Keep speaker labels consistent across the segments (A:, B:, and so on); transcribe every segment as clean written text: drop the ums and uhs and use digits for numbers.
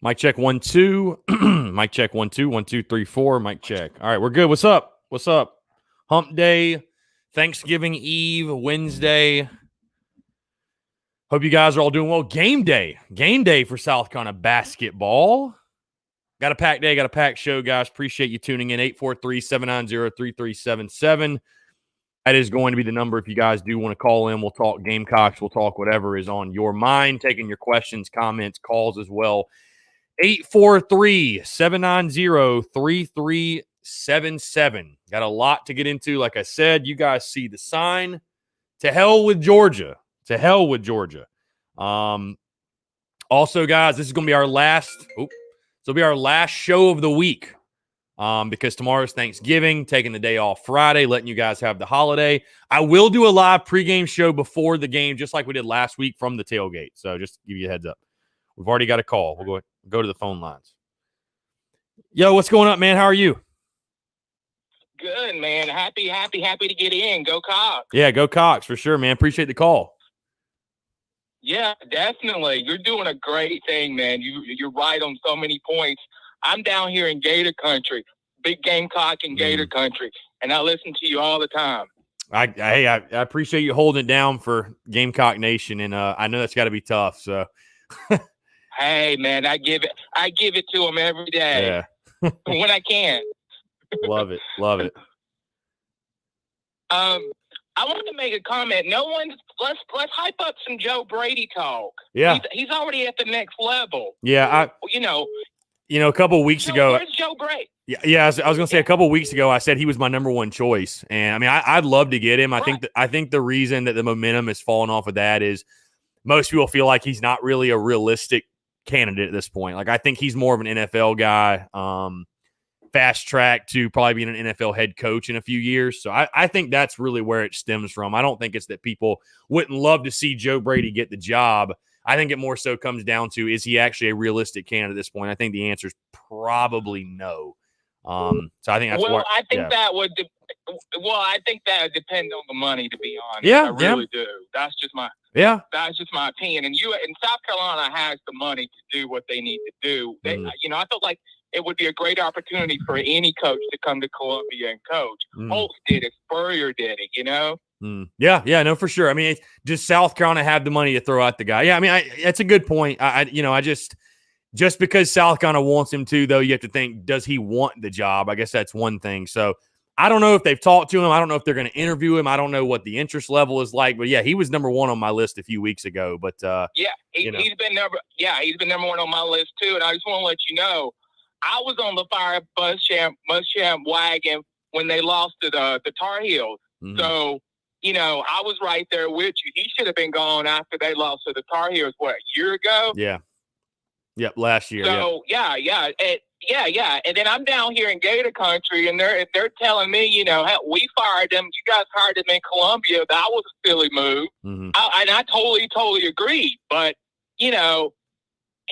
A: Mic check 1 2. Mic check 1 2 1 2 3 4. Mic check. All right, we're good. What's up? What's up? Hump Day, Thanksgiving Eve, Wednesday. Hope you guys are all doing well. Game day for South Carolina basketball. Got a packed day, got a packed show, guys. Appreciate you tuning in. 843-790-3377. That is going to be the number if you guys do want to call in. We'll talk Gamecocks. We'll talk whatever is on your mind, taking your questions, comments, calls as well. 843-790-3377. Got a lot to get into. Like I said, you guys see the sign. To hell with Georgia. To hell with Georgia. Also, guys, this is going to be our last. This will be our last show of the week. Because tomorrow's Thanksgiving, taking the day off Friday, letting you guys have the holiday. I will do a live pregame show before the game, just like we did last week from the tailgate. So just to give you a heads up. We've already got a call. We'll go to the phone lines. Yo, what's going on, man? How are you?
B: Good, man. Happy to get in. Go Cox.
A: Yeah, go Cox for sure, man. Appreciate the call.
B: Yeah, definitely. You're doing a great thing, man. You're right on so many points. I'm down here in Gator Country, big Gamecock in Gator Country, and I listen to you all the time.
A: I appreciate you holding it down for Gamecock Nation, and I know that's got to be tough. So,
B: hey, man, I give it to them every day.
A: Yeah.
B: When I can.
A: Love it.
B: I want to make a comment. Let's hype up some Joe Brady talk.
A: Yeah,
B: he's already at the next level.
A: Yeah, a couple of weeks ago.
B: Where's Joe Brady?
A: Yeah, I was going to say a couple of weeks ago, I said he was my number one choice, and I mean, I'd love to get him. I think the reason that the momentum has fallen off of that is most people feel like he's not really a realistic candidate at this point. Like I think he's more of an NFL guy. Fast track to probably being an NFL head coach in a few years. So I think that's really where it stems from. I don't think it's that people wouldn't love to see Joe Brady get the job. I think it more so comes down to, is he actually a realistic candidate at this point? I think the answer is probably no. So I think that's
B: I think that would depend on the money, to be honest.
A: Yeah,
B: I really do. That's just my opinion. And South Carolina has the money to do what they need to do. I felt like it would be a great opportunity for any coach to come to Columbia and coach. Holtz did it. Spurrier did it,
A: Yeah, no, for sure. I mean, does South Carolina have the money to throw out the guy? Yeah, I mean, that's a good point. Just because South Carolina wants him to, though, you have to think, does he want the job? I guess that's one thing. So I don't know if they've talked to him. I don't know if they're going to interview him. I don't know what the interest level is like. But, yeah, he was number one on my list a few weeks ago. But
B: he's been number one on my list, too. And I just want to let you know, I was on the Fire Muschamp wagon when they lost to the Tar Heels. So, I was right there with you. He should have been gone after they lost to the Tar Heels, a year ago?
A: Yeah. Yep, last year.
B: So, yeah. And then I'm down here in Gator Country, and they're telling me, we fired them. You guys hired them in Columbia. That was a silly move. And I totally agree. But,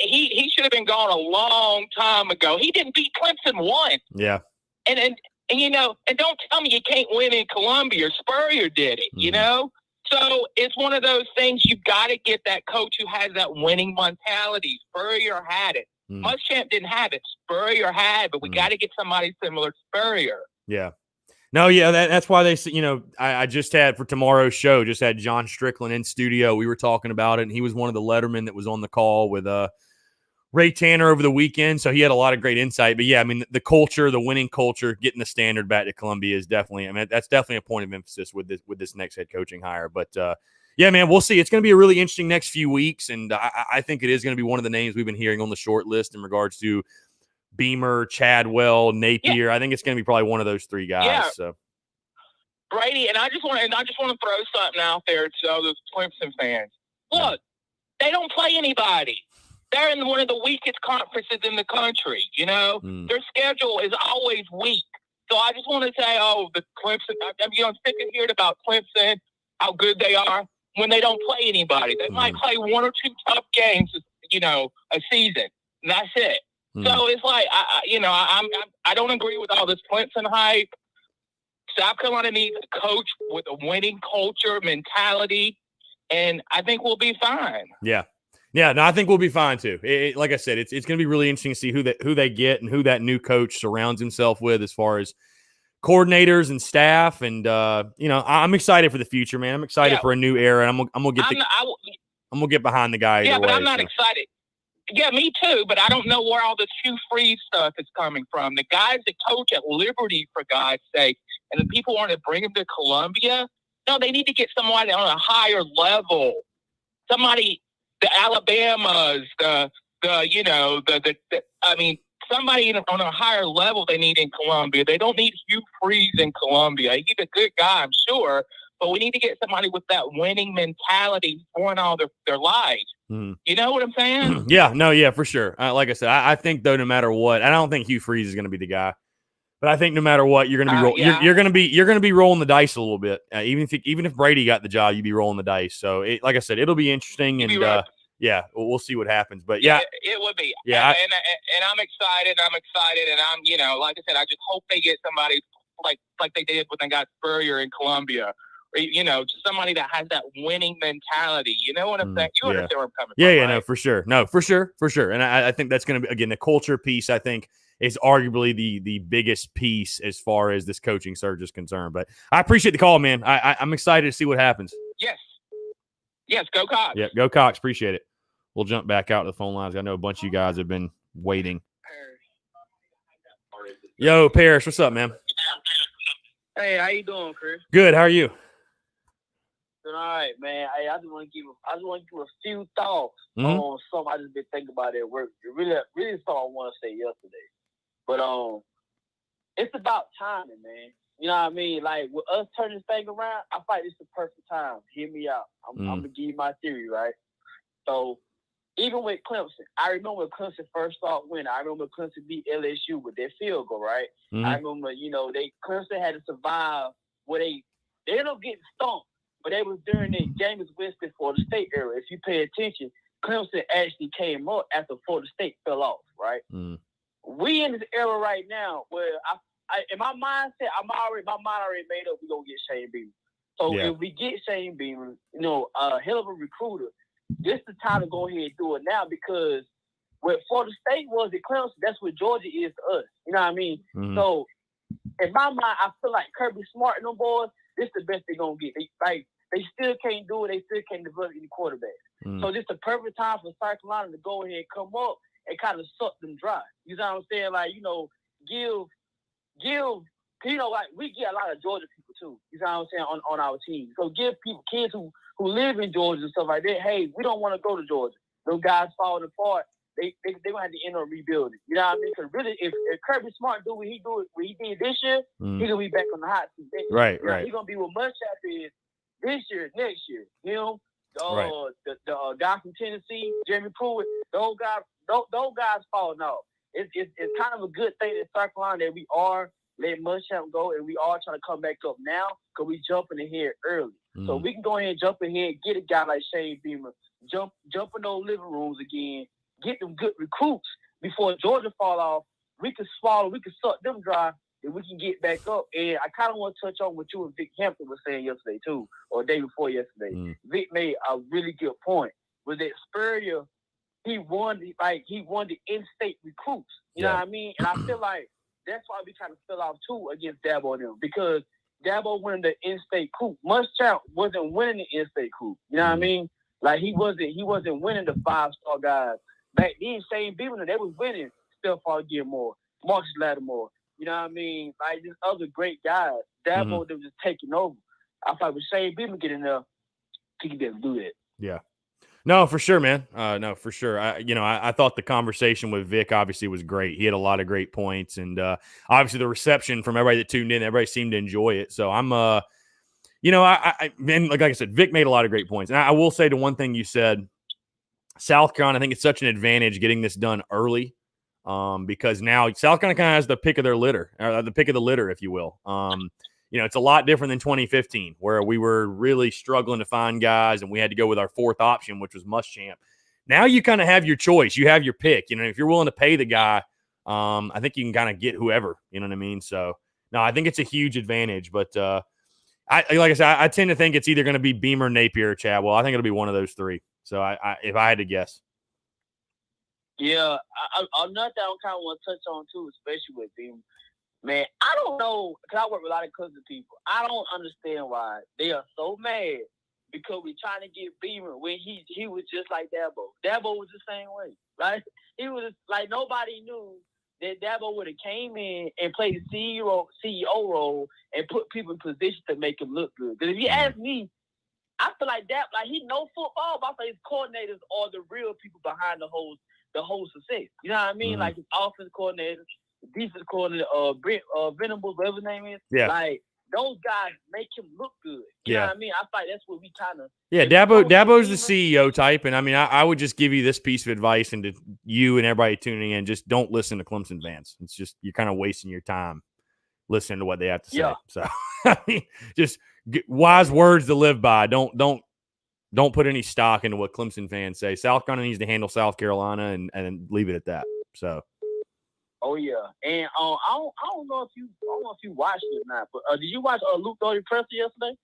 B: he should have been gone a long time ago. He didn't beat Clemson once.
A: Yeah.
B: And don't tell me you can't win in Columbia. Spurrier did it, So it's one of those things, you've got to get that coach who has that winning mentality. Spurrier had it. Muschamp didn't have it. Spurrier had, but we got to get somebody similar to Spurrier.
A: Yeah. No, yeah, that's why they, I just had for tomorrow's show, just had John Strickland in studio. We were talking about it, and he was one of the lettermen that was on the call with Ray Tanner over the weekend. So he had a lot of great insight. But yeah, I mean, the culture, the winning culture, getting the standard back to Columbia is definitely, that's definitely a point of emphasis with this next head coaching hire. But yeah, man, we'll see. It's going to be a really interesting next few weeks. And I think it is going to be one of the names we've been hearing on the short list in regards to Beamer, Chadwell, Napier. Yeah. I think it's going to be probably one of those three guys.
B: Yeah.
A: So
B: Brady, and I just want to throw something out there to all those Clemson fans. Look, they don't play anybody. They're in one of the weakest conferences in the country, Their schedule is always weak. So I just want to say, the Clemson, I'm sick of hearing about Clemson, how good they are when they don't play anybody. They might play one or two tough games, a season, and that's it. So it's like, I don't agree with all this Clemson hype. South Carolina needs a coach with a winning culture, mentality, and I think we'll be fine.
A: Yeah. Yeah, no, I think we'll be fine too. Like I said, it's going to be really interesting to see who they get and who that new coach surrounds himself with as far as coordinators and staff. And I'm excited for the future, man. I'm excited for a new era. And I'm gonna get behind the guy.
B: Yeah, but
A: way,
B: I'm not excited. Yeah, me too. But I don't know where all this Hugh Freeze stuff is coming from. The guys that coach at Liberty, for God's sake, and the people want to bring him to Columbia. No, they need to get somebody on a higher level. Somebody. The Alabamas, somebody on a higher level they need in Columbia. They don't need Hugh Freeze in Columbia. He's a good guy, I'm sure, but we need to get somebody with that winning mentality for all their lives. You know what I'm saying?
A: Yeah, for sure. Like I said, I think though, no matter what, I don't think Hugh Freeze is going to be the guy. But I think no matter what, you're going to be you're going to be rolling the dice a little bit. Even if Brady got the job, you'd be rolling the dice. So, like I said, it'll be interesting, and we'll see what happens. But
B: it would be.
A: Yeah,
B: and I'm excited. And I'm like I said, I just hope they get somebody like they did when they got Spurrier in Columbia. Just somebody that has that winning mentality. You know what I'm saying? You understand where I'm coming from?
A: Yeah,
B: right?
A: No, for sure. And I think that's going to be, again, the culture piece, I think, is arguably the biggest piece as far as this coaching surge is concerned. But I appreciate the call, man. I'm excited to see what happens.
B: Yes, go Cox.
A: Yeah, go Cox. Appreciate it. We'll jump back out to the phone lines. I know a bunch of you guys have been waiting. Yo, Parrish, what's up, man?
C: Hey, how you doing, Chris?
A: Good. How are you?
C: Doing all right, man. Hey, I just want to give a few thoughts on something I just been thinking about at work. It really something I want to say yesterday. But it's about timing, man. You know what I mean? Like, with us turning this thing around, I feel like it's the perfect time. Hear me out. I'm going to give you my theory, right? So, even with Clemson, I remember when Clemson first started winning. I remember Clemson beat LSU with their field goal, right? I remember, Clemson had to survive where they ended up getting stomped, but they was during the Jameis Winston Florida State era. If you pay attention, Clemson actually came up after Florida State fell off, right? We in this era right now where I in my mindset, my mind already made up. We're gonna get Shane Beamer. So if we get Shane Beamer, a hell of a recruiter, this is the time to go ahead and do it now, because what Florida State was at Clemson, that's what Georgia is to us. You know what I mean? So in my mind, I feel like Kirby Smart and them boys, this is the best they're gonna get. They still can't do it. They still can't develop any quarterbacks. So this is the perfect time for South Carolina to go ahead and come up and kind of suck them dry. You know what I'm saying? Like, like we get a lot of Georgia people too. You know what I'm saying, on our team. So give kids who live in Georgia and stuff like that, hey, we don't want to go to Georgia. Those guys falling apart. They gonna have to end up rebuilding. You know what I mean? Because really, if Kirby Smart do what he did this year, he gonna be back on the hot seat.
A: Right.
C: He's gonna be what Muschamp is this year, next year. The guy from Tennessee, Jeremy Pruitt, those guys falling off. It's kind of a good thing in South Carolina that we are letting Muschamp go and we are trying to come back up now because we jumping ahead early. So we can go ahead and jump ahead, get a guy like Shane Beamer, jump in those living rooms again, get them good recruits before Georgia fall off. We can suck them dry, and we can get back up. And I kind of want to touch on what you and Vic Hampton were saying yesterday too, or the day before yesterday. Vic made a really good point. Was that Spurrier, he won the in-state recruits. You know what I mean? And I feel like that's why we kind of fell off too against Dabo and them, because Dabo winning the in-state coup. Muschamp wasn't winning the in-state coup. You know what I mean? Like he wasn't winning the 5-star guys. Back then, Shane Beamer, they was winning Stephon Gilmore, Marcus Lattimore. You know what I mean? Like these other great guys. Dabo, they were just taking over. I thought with Shane Beamer getting there, he could be able to do that.
A: Yeah. No, for sure, man. No, for sure. I thought the conversation with Vic obviously was great. He had a lot of great points, and obviously the reception from everybody that tuned in, everybody seemed to enjoy it. So I'm, man, like I said, Vic made a lot of great points. And I will say the one thing you said, South Carolina, I think it's such an advantage getting this done early, because now South Carolina kind of has the pick of their litter, or the pick of the litter, if you will. It's a lot different than 2015, where we were really struggling to find guys, and we had to go with our fourth option, which was Muschamp. Now you kind of have your choice. You have your pick. If you're willing to pay the guy, I think you can kind of get whoever. You know what I mean? So, no, I think it's a huge advantage. But like I said, I tend to think it's either going to be Beamer, Napier, or Chadwell. I think it'll be one of those three. So if I had to guess.
C: Yeah, another thing I kind of want to touch on too, especially with Beamer. Man, I don't know, because I work with a lot of cousin people. I don't understand why they are so mad because we're trying to get Beamer when he was just like Dabo. Dabo was the same way, right? He was like, nobody knew that Dabo would have came in and played the CEO role and put people in position to make him look good. Because if you ask me, I feel like that, like he know football, but I feel his coordinators are the real people behind the whole success. You know what I mean?
A: Mm-hmm.
C: Like his offense coordinator, defense coordinator, Venables, whatever his name is.
A: Yeah.
C: Like those guys make him look good. You know what I mean? I feel like that's what we kind of.
A: Yeah, Dabo's the CEO type, and I mean, I would just give you this piece of advice, and to you and everybody tuning in, just don't listen to Clemson fans. It's just you're kind of wasting your time listening to what they have to say.
C: Yeah.
A: So, I mean, just wise words to live by. Don't put any stock into what Clemson fans say. South Carolina needs to handle South Carolina and leave it at that. So.
C: Oh yeah, and I don't know if you watched it or not, but did you watch Luke Doty presser yesterday?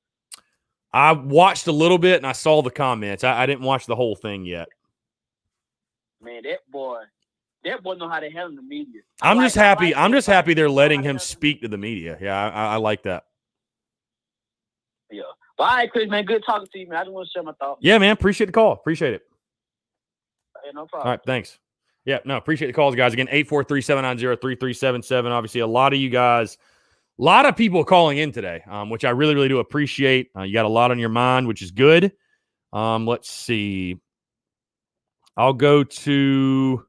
A: I watched a little bit and I saw the comments. I didn't watch the whole thing yet.
C: Man, that boy know how to handle the media.
A: I'm just happy they're letting him speak to the media. Yeah, I like that.
C: Yeah. Well, all right, Chris, man, good talking to you, man. I just want to share my thoughts.
A: Yeah, man, appreciate the call. Appreciate it.
C: Hey, no problem.
A: All right, thanks. Yeah, no, appreciate the calls, guys. Again, 843-790-3377. Obviously, a lot of you guys, a lot of people calling in today, which I really, really do appreciate. You got a lot on your mind, which is good. Let's see. I'll go to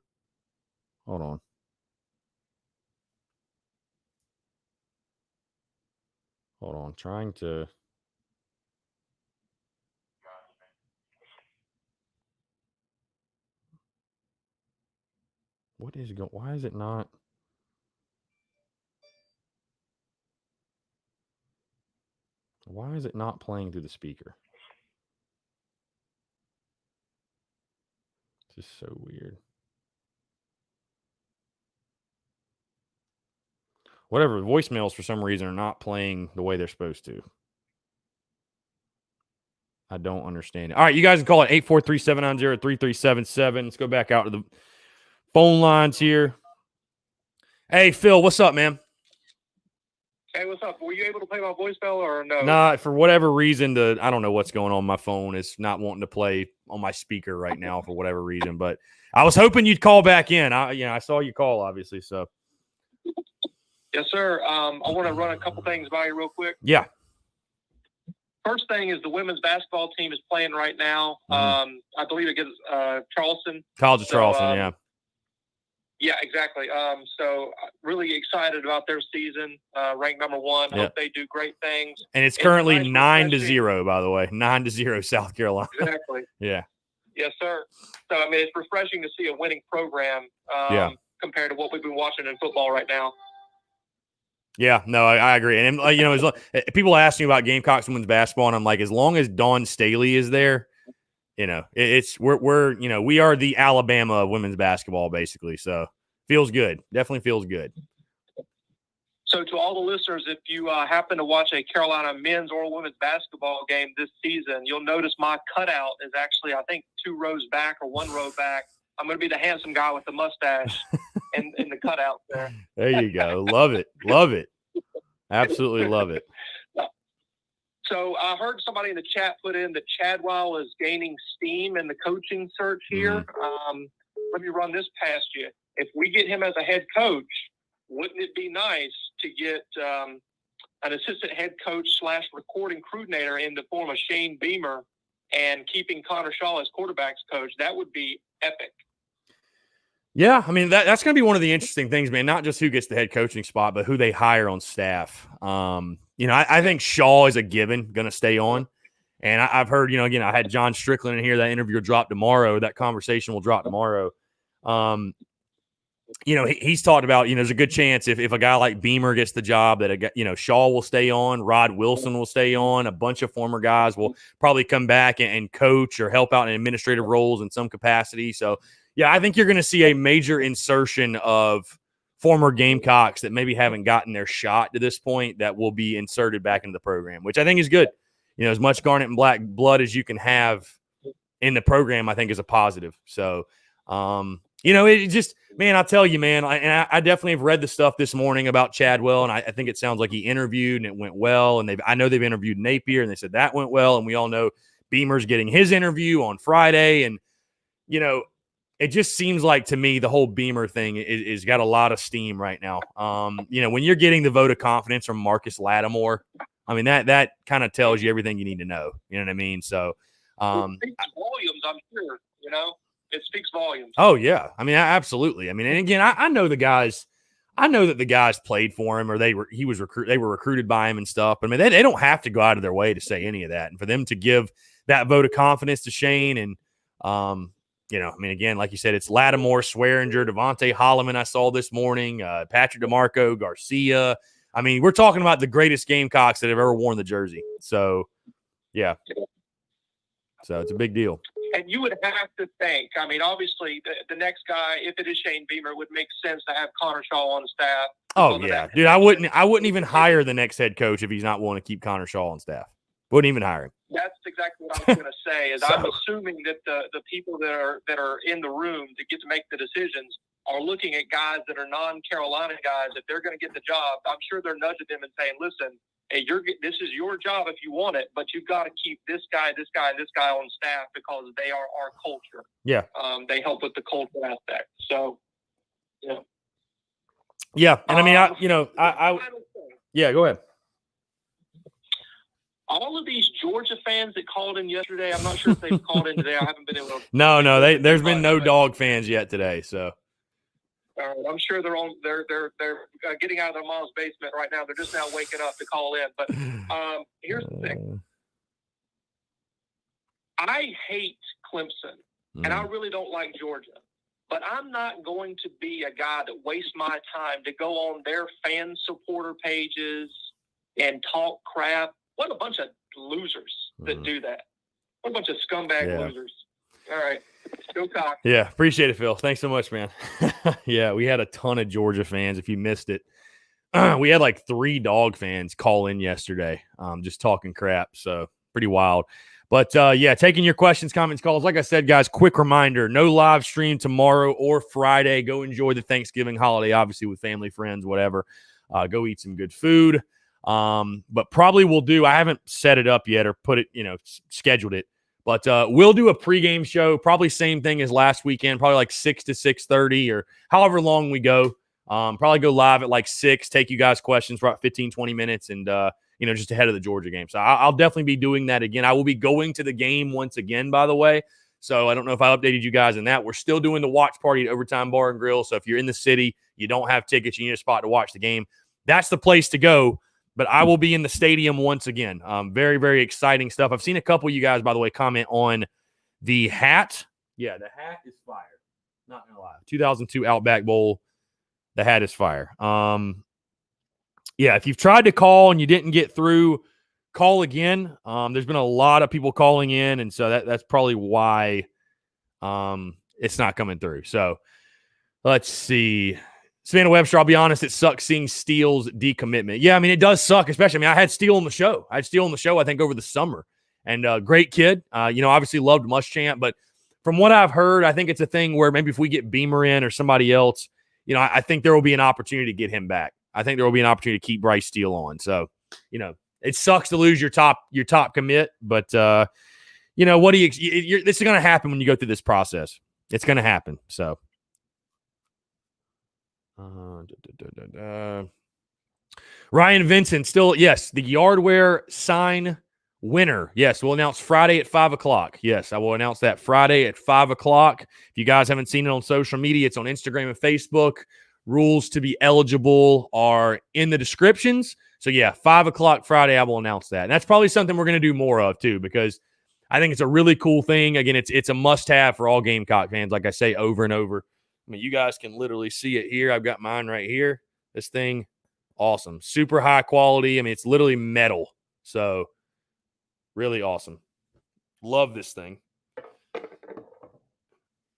A: – hold on. Hold on. Trying to – what is going – why is it not – why is it not playing through the speaker? This is so weird. Whatever, voicemails for some reason are not playing the way they're supposed to. I don't understand it. All right, you guys can call it 843-790-3377. Let's go back out to the phone lines here. Hey, Phil, what's up, man?
D: Hey, what's up? Were you able to play my voicemail or no?
A: Nah, for whatever reason, I don't know what's going on. My phone is not wanting to play on my speaker right now for whatever reason. But I was hoping you'd call back in. I saw you call, obviously. So.
D: Yes, sir. I want to run a couple things by you real quick.
A: Yeah.
D: First thing is the women's basketball team is playing right now.
A: Mm-hmm.
D: I believe against Charleston.
A: College of Charleston, yeah.
D: Yeah, exactly. So really excited about their season. Ranked number 1.
A: Yeah.
D: Hope they do great things.
A: And it's currently 9-0, by the way. 9-0 South Carolina.
D: Exactly.
A: Yeah.
D: Yes, sir. So, I mean, it's refreshing to see a winning program compared to what we've been watching in football right now.
A: Yeah, no, I agree. And, people ask me about Gamecocks women's basketball, and I'm like, as long as Dawn Staley is there, we are the Alabama of women's basketball, basically. So feels good. Definitely feels good.
D: So to all the listeners, if you happen to watch a Carolina men's or women's basketball game this season, you'll notice my cutout is actually, I think, 2 rows back or 1 row back. I'm going to be the handsome guy with the mustache in the cutout there.
A: There you go. Love it. Love it. Absolutely love it.
D: So I heard somebody in the chat put in that Chadwell is gaining steam in the coaching search here.
A: Mm-hmm.
D: Let me run this past you. If we get him as a head coach, wouldn't it be nice to get an assistant head coach / recording coordinator in the form of Shane Beamer and keeping Connor Shaw as quarterback's coach? That would be epic.
A: Yeah, I mean, that's going to be one of the interesting things, man, not just who gets the head coaching spot, but who they hire on staff. I think Shaw is a given, going to stay on. And I've heard, again, I had John Strickland in here. That interview will drop tomorrow. That conversation will drop tomorrow. He's talked about, there's a good chance if a guy like Beamer gets the job that, Shaw will stay on, Rod Wilson will stay on, a bunch of former guys will probably come back and coach or help out in administrative roles in some capacity. So, yeah, I think you're going to see a major insertion of former Gamecocks that maybe haven't gotten their shot to this point that will be inserted back into the program, which I think is good. As much Garnet and Black blood as you can have in the program, I think is a positive. So, it just, man, I'll tell you, man, I definitely have read the stuff this morning about Chadwell, and I think it sounds like he interviewed and it went well. And I know they've interviewed Napier and they said that went well. And we all know Beamer's getting his interview on Friday. And, it just seems like to me the whole Beamer thing is got a lot of steam right now. When you're getting the vote of confidence from Marcus Lattimore, I mean, that kind of tells you everything you need to know. You know what I mean? So
D: it speaks volumes, I'm sure, it speaks volumes.
A: Oh yeah. I mean, absolutely. I mean, and again, I know the guys, I know that the guys played for him or they were recruited by him and stuff. But I mean, they don't have to go out of their way to say any of that. And for them to give that vote of confidence to Shane and, I mean, again, like you said, it's Lattimore, Swearinger, Devontae Holloman I saw this morning, Patrick DeMarco, Garcia. I mean, we're talking about the greatest Gamecocks that have ever worn the jersey. So, yeah. So it's a big deal.
D: And you would have to think, I mean, obviously, the next guy, if it is Shane Beamer, it would make sense to have Connor Shaw on the staff.
A: Oh, yeah. Dude, I wouldn't even hire the next head coach if he's not willing to keep Connor Shaw on staff. Wouldn't even hire him.
D: That's exactly what I was going to say. Is I'm assuming that the people that are in the room to get to make the decisions are looking at guys that are non-Carolina guys. If they're going to get the job, I'm sure they're nudging them and saying, "Listen, hey, this is your job if you want it, but you've got to keep this guy, and this guy on staff because they are our culture."
A: Yeah.
D: They help with the culture aspect. So,
A: Yeah, and I mean, yeah, go ahead.
D: All of these Georgia fans that called in yesterday, I'm not sure if they've called in today. I haven't been able to.
A: No, there's been no dog fans yet today. So,
D: I'm sure they're getting out of their mom's basement right now. They're just now waking up to call in. But here's the thing: I hate Clemson, and I really don't like Georgia. But I'm not going to be a guy that wastes my time to go on their fan supporter pages and talk crap. What a bunch of losers that do that. What a bunch of scumbag losers. All right. Go Cox.
A: Yeah, appreciate it, Phil. Thanks so much, man. Yeah, we had a ton of Georgia fans. If you missed it, we had like 3 dog fans call in yesterday, just talking crap. So pretty wild. But, taking your questions, comments, calls. Like I said, guys, quick reminder, no live stream tomorrow or Friday. Go enjoy the Thanksgiving holiday, obviously, with family, friends, whatever. Go eat some good food. But probably we'll do, I haven't set it up yet or put it, scheduled it, but, we'll do a pregame show, probably same thing as last weekend, probably like 6 to 6:30 or however long we go. Probably go live at like 6, take you guys questions for about 15, 20 minutes and, just ahead of the Georgia game. So I'll definitely be doing that again. I will be going to the game once again, by the way. So I don't know if I updated you guys on that. We're still doing the watch party at Overtime Bar and Grill. So if you're in the city, you don't have tickets, you need a spot to watch the game, that's the place to go. But I will be in the stadium once again. Very, very exciting stuff. I've seen a couple of you guys, by the way, comment on the hat. Yeah, the hat is fire. Not going to lie. 2002 Outback Bowl. The hat is fire. If you've tried to call and you didn't get through, call again. There's been a lot of people calling in, and so that's probably why it's not coming through. So let's see. Savannah Webster, I'll be honest, it sucks seeing Steele's decommitment. Yeah, I mean, it does suck, especially. I had Steele on the show. I think, over the summer. And great kid. Obviously loved Muschamp. But from what I've heard, I think it's a thing where maybe if we get Beamer in or somebody else, I think there will be an opportunity to get him back. I think there will be an opportunity to keep Bryce Steele on. So, it sucks to lose your top commit. But, what do you – this is going to happen when you go through this process. It's going to happen. So. Ryan Vincent still, yes, the Yardware sign winner. Yes, we'll announce Friday at 5:00. Yes, I will announce that Friday at 5:00. If you guys haven't seen it on social media, it's on Instagram and Facebook. Rules to be eligible are in the descriptions. So, 5:00 Friday, I will announce that. And that's probably something we're going to do more of, too, because I think it's a really cool thing. Again, it's a must-have for all Gamecock fans, like I say over and over. I mean, you guys can literally see it here. I've got mine right here. This thing, awesome. Super high quality. I mean, it's literally metal. So, really awesome. Love this thing.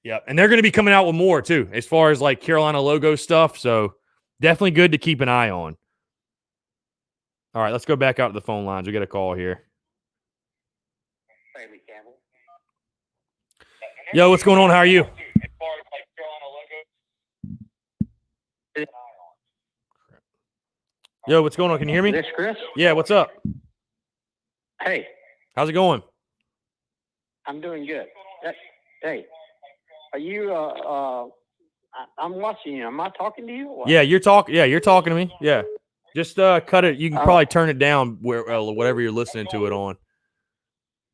A: Yeah, and they're going to be coming out with more, too, as far as, like, Carolina logo stuff. So, definitely good to keep an eye on. All right, let's go back out to the phone lines. We got a call here. Yo, what's going on? How are you? Yo, what's going on? Can you hear me?
E: This Chris?
A: Yeah, what's up?
E: Hey,
A: How's it going?
E: I'm doing good. Hey, are you? I'm watching you. Am I talking to you?
A: Yeah, you're talking. Yeah, you're talking to me. Yeah, just cut it. You can probably turn it down where whatever you're listening to it on.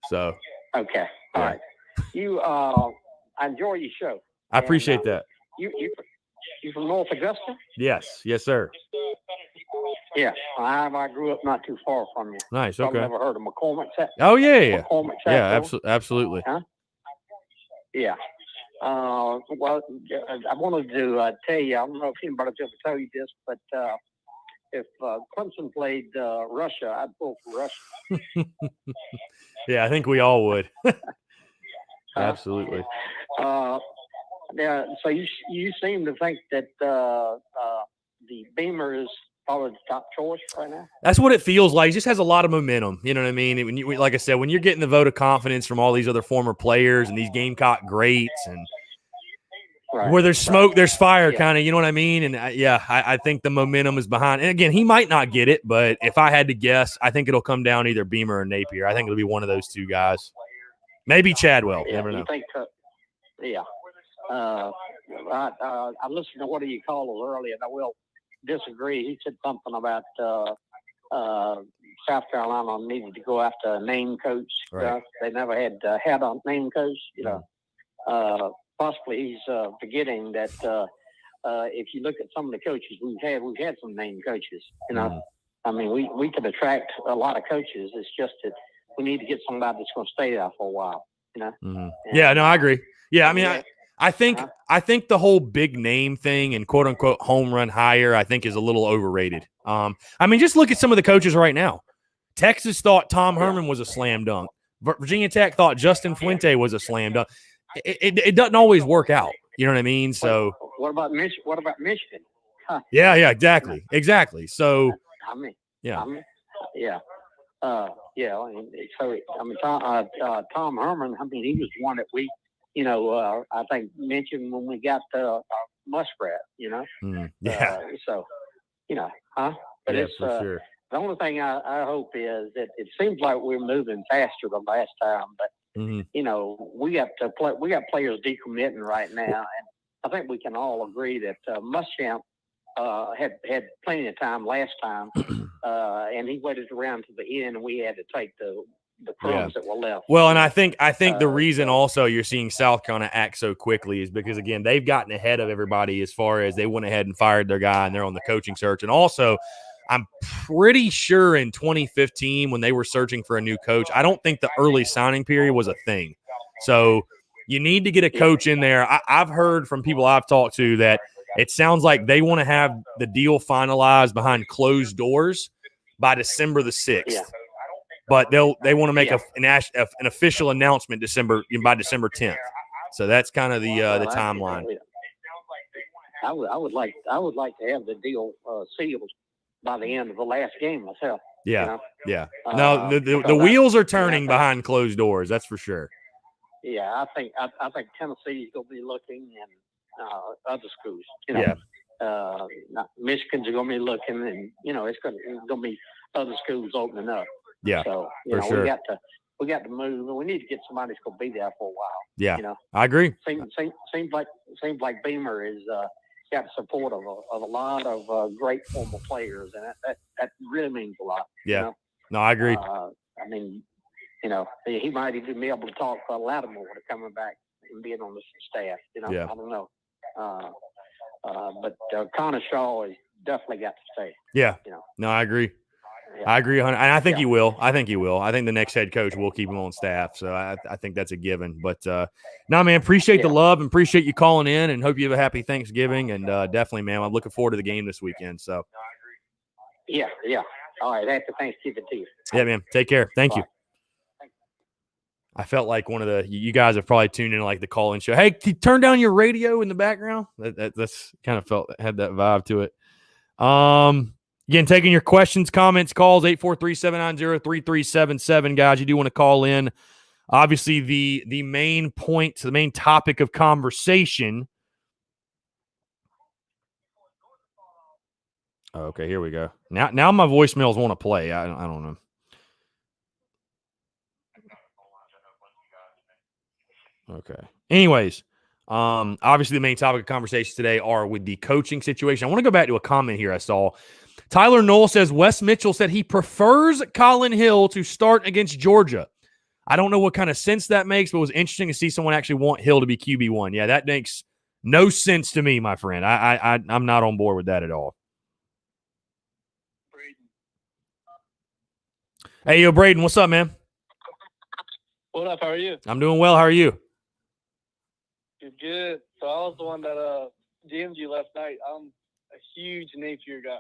A: So.
E: Okay. All
A: Yeah.
E: right. You. I enjoy your show.
A: I appreciate that.
E: You from North Augusta?
A: Yes, sir.
E: Yeah. I grew up not too far from you.
A: Nice.
E: I've
A: Okay.
E: never heard of McCormick.
A: Oh yeah.
E: McCormick.
A: Yeah, absolutely.
E: Huh? Yeah. Well, I wanted to tell you. I don't know if anybody's ever told you this, but if Clemson played Russia, I'd pull for Russia.
A: Yeah, I think we all would. Absolutely.
E: Yeah. So you seem to think that the Beamer is probably the top choice right now.
A: That's what it feels like. It just has a lot of momentum. You know what I mean? When you, like I said, when you're getting the vote of confidence from all these other former players and these Gamecock greats, and where there's smoke, there's fire, kind of. You know what I mean? And I think the momentum is behind. And again, he might not get it, but if I had to guess, I think it'll come down either Beamer or Napier. I think it'll be one of those two guys. Maybe Chadwell.
E: Yeah,
A: Never know.
E: You think, I listened to what he called earlier, and I will disagree. He said something about South Carolina needed to go after a name coach.
A: Right.
E: They never had a name coach. Possibly he's forgetting that if you look at some of the coaches we've had some name coaches. I mean, we could attract a lot of coaches. It's just that we need to get somebody that's going to stay there for a while.
A: Yeah, no, I agree. Yeah, I mean, I think the whole big name thing and quote unquote home run hire, I think, is a little overrated. I mean, just look at some of the coaches right now. Texas thought Tom Herman was a slam dunk. Virginia Tech thought Justin Fuente was a slam dunk. It doesn't always work out. You know what I mean? So
E: what about Michigan? Huh.
A: Yeah, exactly. So
E: Tom Herman. I mean, he was one that we, I think mentioned when we got Muskrat. But it's
A: for sure.
E: The only thing I hope is that it seems like we're moving faster than last time, but we got players decommitting right now, and I think we can all agree that Muschamp had plenty of time last time, and he waited around to the end, and we had to take the crumbs that were left.
A: Well, and I think the reason also you're seeing South Carolina act so quickly is because, again, they've gotten ahead of everybody as far as they went ahead and fired their guy, and they're on the coaching search. And also, I'm pretty sure in 2015 when they were searching for a new coach, I don't think the early signing period was a thing. So you need to get a coach in there. I've heard from people I've talked to that it sounds like they want to have the deal finalized behind closed doors by December the 6th. But they want to make an official announcement by December 10th. So that's kind of the timeline.
E: I would like to have the deal sealed by the end of the last game myself.
A: Yeah. No, the wheels are turning behind closed doors. That's for sure.
E: Yeah, I think Tennessee's going to be looking, and other schools. Michigan's going to be looking, and it's going to be other schools opening up.
A: Yeah,
E: so
A: for sure.
E: We got to move, and we need to get somebody that's going to be there for a while.
A: Yeah, I agree.
E: Seems like Beamer is got support of a lot of great former players, and that really means a lot.
A: Yeah, no, I agree.
E: I mean, he might even be able to talk Lattimore to coming back and being on the staff. I don't know. But Connor Shaw has definitely got to stay.
A: Yeah. No, I agree. Yeah. I agree, 100, and I think he will. I think the next head coach will keep him on staff. So I think that's a given. But man, appreciate the love and appreciate you calling in, and hope you have a happy Thanksgiving. And definitely, man, I'm looking forward to the game this weekend. So.
E: Yeah. All right. Happy Thanksgiving to you.
A: Yeah, man. Take care. Thank you. I felt like one of you guys have probably tuned in like the call-in show. Hey, can you turn down your radio in the background? That's kind of had that vibe to it. Again, taking your questions, comments, calls, 843-790-3377. Guys, you do want to call in. obviously the main point, the main topic of conversation. Okay, here we go. Now my voicemails want to play. I don't know. Okay. Anyways, obviously the main topic of conversation today are with the coaching situation. I want to go back to a comment here I saw. Tyler Knoll says Wes Mitchell said he prefers Colin Hill to start against Georgia. I don't know what kind of sense that makes, but it was interesting to see someone actually want Hill to be QB1. Yeah, that makes no sense to me, my friend. I'm not on board with that at all. Hey, yo, Braden, what's up, man?
F: What up? How are you?
A: I'm doing well. How are you?
F: Good. So I was the one that DM'd you last night. I'm a huge Napier guy.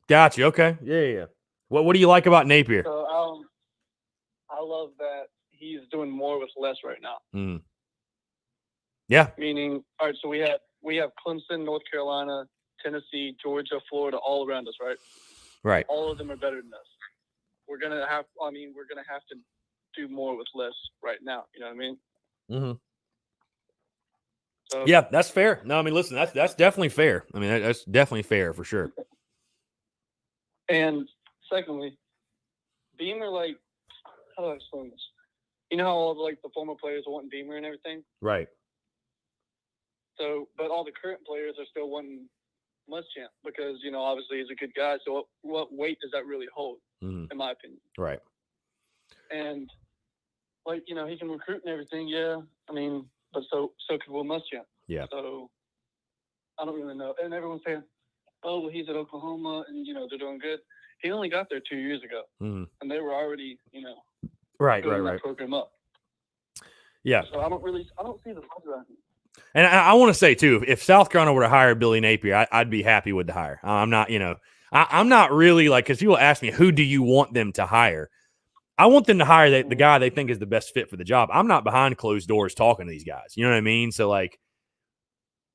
A: Got you. Okay. Yeah. What do you like about Napier?
F: So I love that he's doing more with less right now.
A: Mm. Yeah.
F: Meaning, all right. So we have Clemson, North Carolina, Tennessee, Georgia, Florida, all around us, right?
A: Right.
F: All of them are better than us. We're gonna have to do more with less right now. You know what I mean?
A: Mm-hmm.
F: So,
A: yeah, that's fair. No, I mean, listen, that's definitely fair. I mean, that's definitely fair for sure.
F: And secondly, Beamer, like, how do I explain this? You know how all the former players are wanting Beamer and everything?
A: Right.
F: So, but all the current players are still wanting Muschamp because, obviously he's a good guy. So what weight does that really hold, in my opinion?
A: Right.
F: And, he can recruit and everything, yeah. I mean, but so could Will Muschamp.
A: Yeah.
F: So I don't really know. And everyone's saying, oh, well, he's at Oklahoma and, they're doing good. He only got there 2 years ago. And they were already,
A: right.
F: that program up.
A: Yeah.
F: So I don't see the buzz around him.
A: And I want to say, too, if South Carolina were to hire Billy Napier, I'd be happy with the hire. I'm not, I'm not really because people ask me, who do you want them to hire? I want them to hire the guy they think is the best fit for the job. I'm not behind closed doors talking to these guys. You know what I mean? So,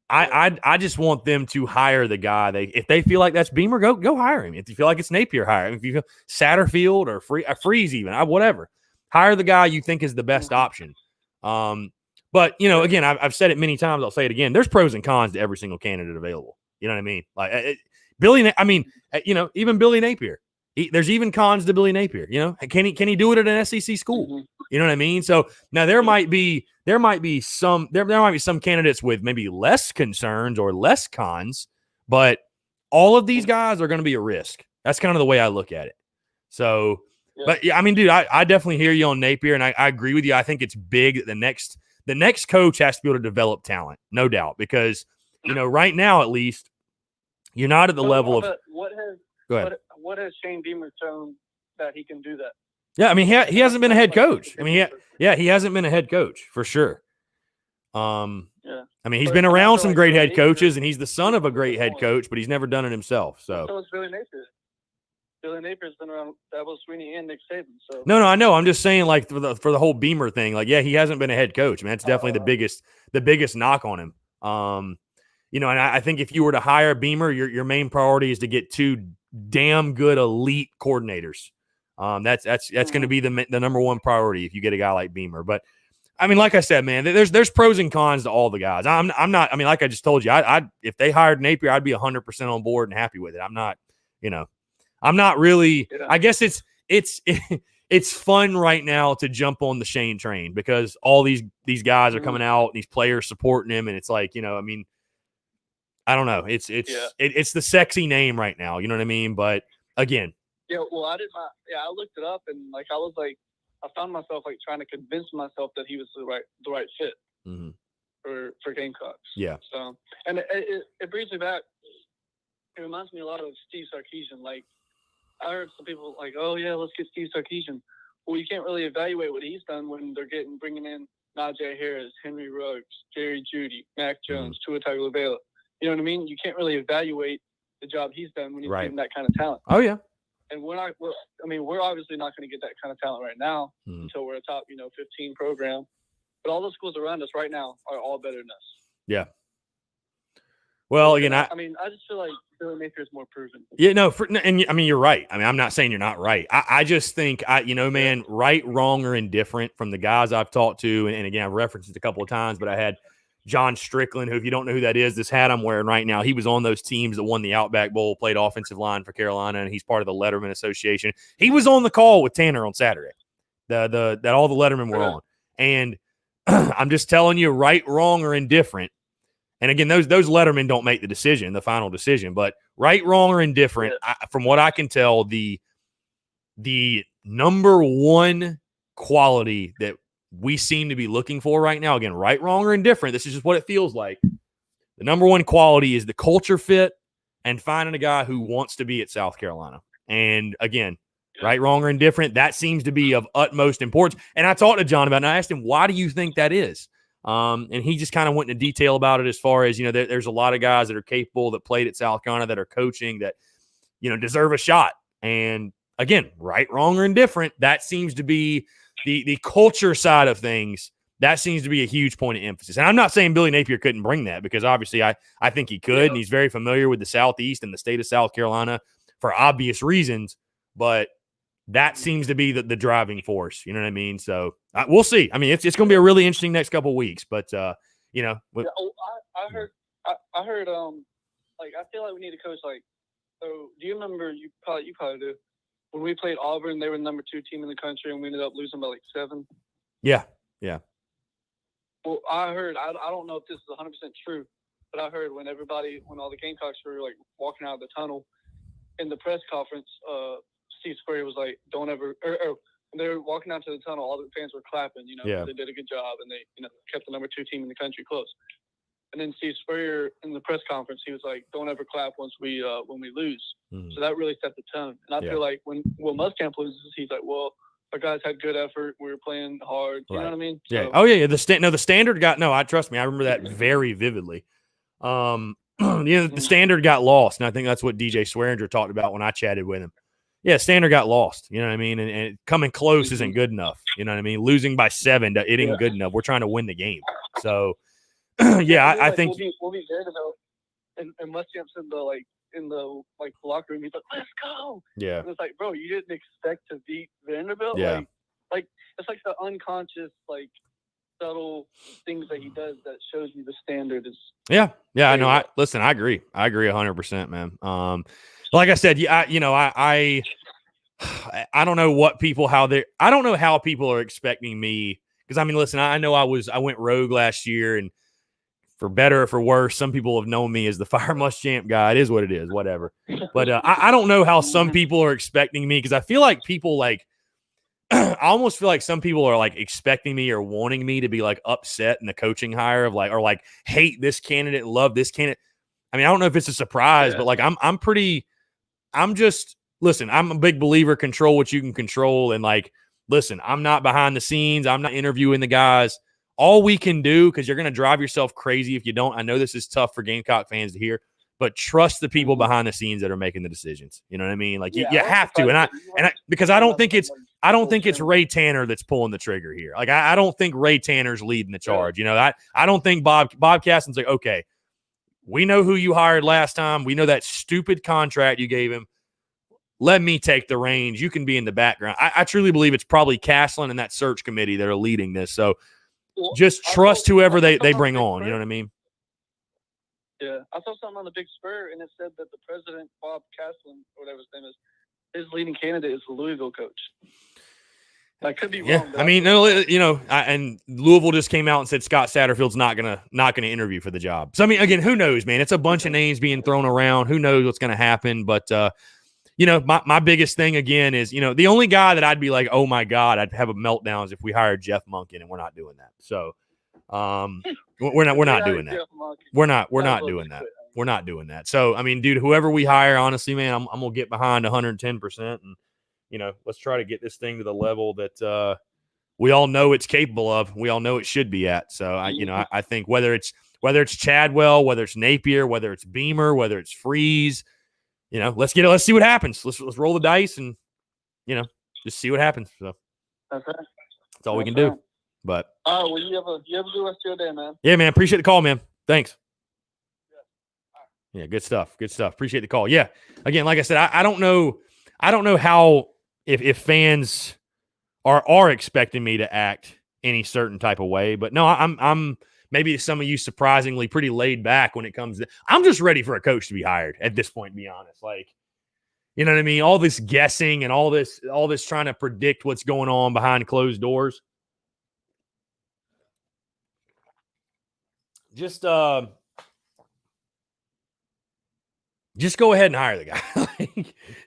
A: I just want them to hire the guy. If they feel like that's Beamer, go hire him. If you feel like it's Napier, hire him. If you feel Satterfield or Freeze even, whatever. Hire the guy you think is the best option. But, again, I've said it many times. I'll say it again. There's pros and cons to every single candidate available. You know what I mean? Even Billy Napier. There's even cons to Billy Napier. Can he do it at an SEC school? You know what I mean? So now there might be some candidates with maybe less concerns or less cons, but all of these guys are going to be a risk. That's kind of the way I look at it. So, but yeah, I mean, dude, I definitely hear you on Napier, and I agree with you. I think it's big that the next coach has to be able to develop talent, no doubt, because right now at least you're not at the level of. Go ahead.
F: What has Shane Beamer shown that he can do that?
A: Yeah, I mean, he hasn't been a head coach. I mean, he hasn't been a head coach for sure. I mean, he's been around some great head coaches, and he's the son of a great head coach, but he's never done it himself. So
F: is Billy Napier. Billy Napier's been around Dabo Swinney and Nick Saban. So
A: no, I know. I'm just saying, for the whole Beamer thing, he hasn't been a head coach. Man, it's definitely the biggest knock on him. And I think if you were to hire Beamer, your main priority is to get two damn good elite coordinators. That's going to be the number one priority if you get a guy like Beamer. But I mean, like I said, man, there's pros and cons to all the guys. I'm not. I mean, like I just told you, if they hired Napier, I'd be 100% on board and happy with it. I'm not. I'm not really. Yeah. I guess it's fun right now to jump on the Shane train because all these guys are coming out, and these players supporting him, and it's like I mean. I don't know. It's the sexy name right now. You know what I mean? But again.
F: Yeah. Well, I looked it up and I found myself trying to convince myself that he was the right fit for Gamecocks.
A: Yeah.
F: So, and it brings me back. It reminds me a lot of Steve Sarkisian. I heard some people oh yeah, let's get Steve Sarkisian. Well, you can't really evaluate what he's done when they're bringing in Najee Harris, Henry Ruggs, Jerry Jeudy, Mac Jones, Tua Tagovailoa. You know what I mean? You can't really evaluate the job he's done when he's getting that kind of talent.
A: Oh yeah.
F: And we're obviously not going to get that kind of talent right now until we're a top, 15 program. But all the schools around us right now are all better than us.
A: Yeah. Well, again,
F: I mean, I just feel like Billy Napier is more proven.
A: Yeah, no, and I mean, you're right. I mean, I'm not saying you're not right. I just think, man, right, wrong, or indifferent from the guys I've talked to, and again, I've referenced it a couple of times, but I had John Strickland, who, if you don't know who that is, this hat I'm wearing right now, he was on those teams that won the Outback Bowl, played offensive line for Carolina, and he's part of the Letterman Association. He was on the call with Tanner on Saturday, that all the Lettermen were on. And I'm just telling you, right, wrong, or indifferent. And again, those Lettermen don't make the final decision, but right, wrong, or indifferent, from what I can tell, the number one quality that we seem to be looking for right now, again, right, wrong, or indifferent, this is just what it feels like. The number one quality is the culture fit and finding a guy who wants to be at South Carolina. And again, right, wrong, or indifferent, that seems to be of utmost importance. And I talked to John about it, and I asked him, why do you think that is? And he just kind of went into detail about it as far as, there's a lot of guys that are capable that played at South Carolina that are coaching that, deserve a shot. And again, right, wrong, or indifferent, that seems to be the culture side of things. That seems to be a huge point of emphasis. And I'm not saying Billy Napier couldn't bring that, because obviously I think he could, and he's very familiar with the Southeast and the state of South Carolina for obvious reasons, but that seems to be the driving force. You know what I mean? So we'll see. I mean, it's going to be a really interesting next couple of weeks, but I heard,
F: like, I feel like we need a coach like, so do you remember, you probably do, when we played Auburn, they were the number 2 team in the country and we ended up losing by like 7?
A: Yeah.
F: Well, I heard, I don't know if this is 100% true, but I heard when all the Gamecocks were like walking out of the tunnel in the press conference, Steve Spurrier was like, don't ever, or they were walking out to the tunnel, all the fans were clapping, they did a good job, and they, kept the number 2 team in the country close. And then Steve Spurrier in the press conference, he was like, don't ever clap when we lose. Mm-hmm. So that really set the tone. And I feel like when Will Muskamp loses, he's like, well, our guys had good effort. We were playing hard. You know what I mean?
A: Yeah.
F: So,
A: oh yeah. The standard got, trust me, I remember that very vividly. The standard got lost. And I think that's what DJ Swearinger talked about when I chatted with him. Yeah, standard got lost. You know what I mean? And coming close isn't good enough. You know what I mean? Losing by 7, it ain't good enough. We're trying to win the game. So, I think
F: we'll be there to know. And Muskamp's in the locker room. He's like, let's go.
A: Yeah.
F: And it's like, bro, you didn't expect to beat Vanderbilt?
A: Yeah.
F: Like it's like the unconscious, subtle things that he does that shows you the standard is.
A: Yeah. I know. I agree. I agree 100%, man. Like I said, I don't know I don't know how people are expecting me, because I mean, listen, I know I went rogue last year, and for better or for worse, some people have known me as the Fire Muschamp guy. It is what it is, whatever. But I don't know how some people are expecting me, because I feel like people I almost feel like some people are expecting me or wanting me to be upset in the coaching hire of or hate this candidate, love this candidate. I mean, I don't know if it's a surprise, but listen, I'm a big believer, control what you can control. And listen, I'm not behind the scenes. I'm not interviewing the guys. All we can do, because you're going to drive yourself crazy if you don't. I know this is tough for Gamecock fans to hear, but trust the people behind the scenes that are making the decisions. You know what I mean? You have to. Because I don't think it's Ray Tanner that's pulling the trigger here. I don't think Ray Tanner's leading the charge. I don't think Bob Caston's like, okay, we know who you hired last time. We know that stupid contract you gave him. Let me take the reins. You can be in the background. I truly believe it's probably Castlin and that search committee that are leading this. So just trust whoever they bring on. You know what I mean?
F: Yeah. I saw something on the Big Spur, and it said that the president, Bob Castlin, or whatever his name is, his leading candidate is the Louisville coach. I could be wrong.
A: Yeah, I mean, and Louisville just came out and said Scott Satterfield's not gonna interview for the job. So I mean, again, who knows, man? It's a bunch of names being thrown around. Who knows what's gonna happen? But my biggest thing again is, the only guy that I'd be like, oh my God, I'd have a meltdown is if we hired Jeff Monken, and we're not doing that. So we're not doing that. We're not doing that. We're not doing that. So I mean, dude, whoever we hire, honestly, man, I'm gonna get behind 110%, and let's try to get this thing to the level that we all know it's capable of. We all know it should be at. So I think whether it's Chadwell, whether it's Napier, whether it's Beamer, whether it's Freeze, let's see what happens. Let's roll the dice and just see what happens. So
F: that's right.
A: That's all we can do. But
F: well, you have a good rest of your day, man.
A: Yeah, man. Appreciate the call, man. Thanks. Yeah, good stuff. Good stuff. Appreciate the call. Yeah. Again, like I said, I don't know how if fans are expecting me to act any certain type of way, but no, I'm maybe some of you surprisingly pretty laid back when it comes to. I'm just ready for a coach to be hired at this point, to be honest. Like, you know what I mean? All this guessing and all this trying to predict what's going on behind closed doors. Just go ahead and hire the guy.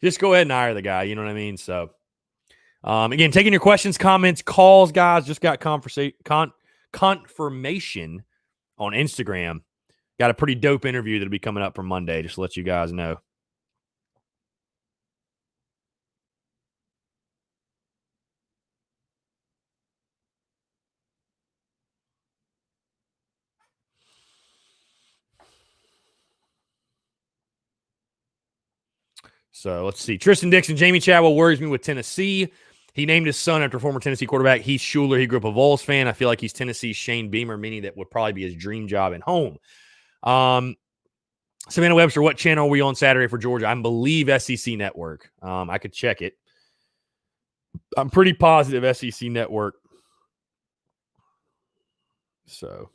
A: Just go ahead and hire the guy. You know what I mean? So, again, taking your questions, comments, calls, guys. Just got confirmation on Instagram. Got a pretty dope interview that'll be coming up for Monday. Just to let you guys know. So let's see. Tristan Dixon, Jamie Chadwell worries me with Tennessee. He named his son after former Tennessee quarterback Heath Schuler. He grew up a Vols fan. I feel like he's Tennessee's Shane Beamer, meaning that would probably be his dream job at home. Savannah Webster, what channel are we on Saturday for Georgia? I believe SEC Network. I could check it. I'm pretty positive SEC Network. So,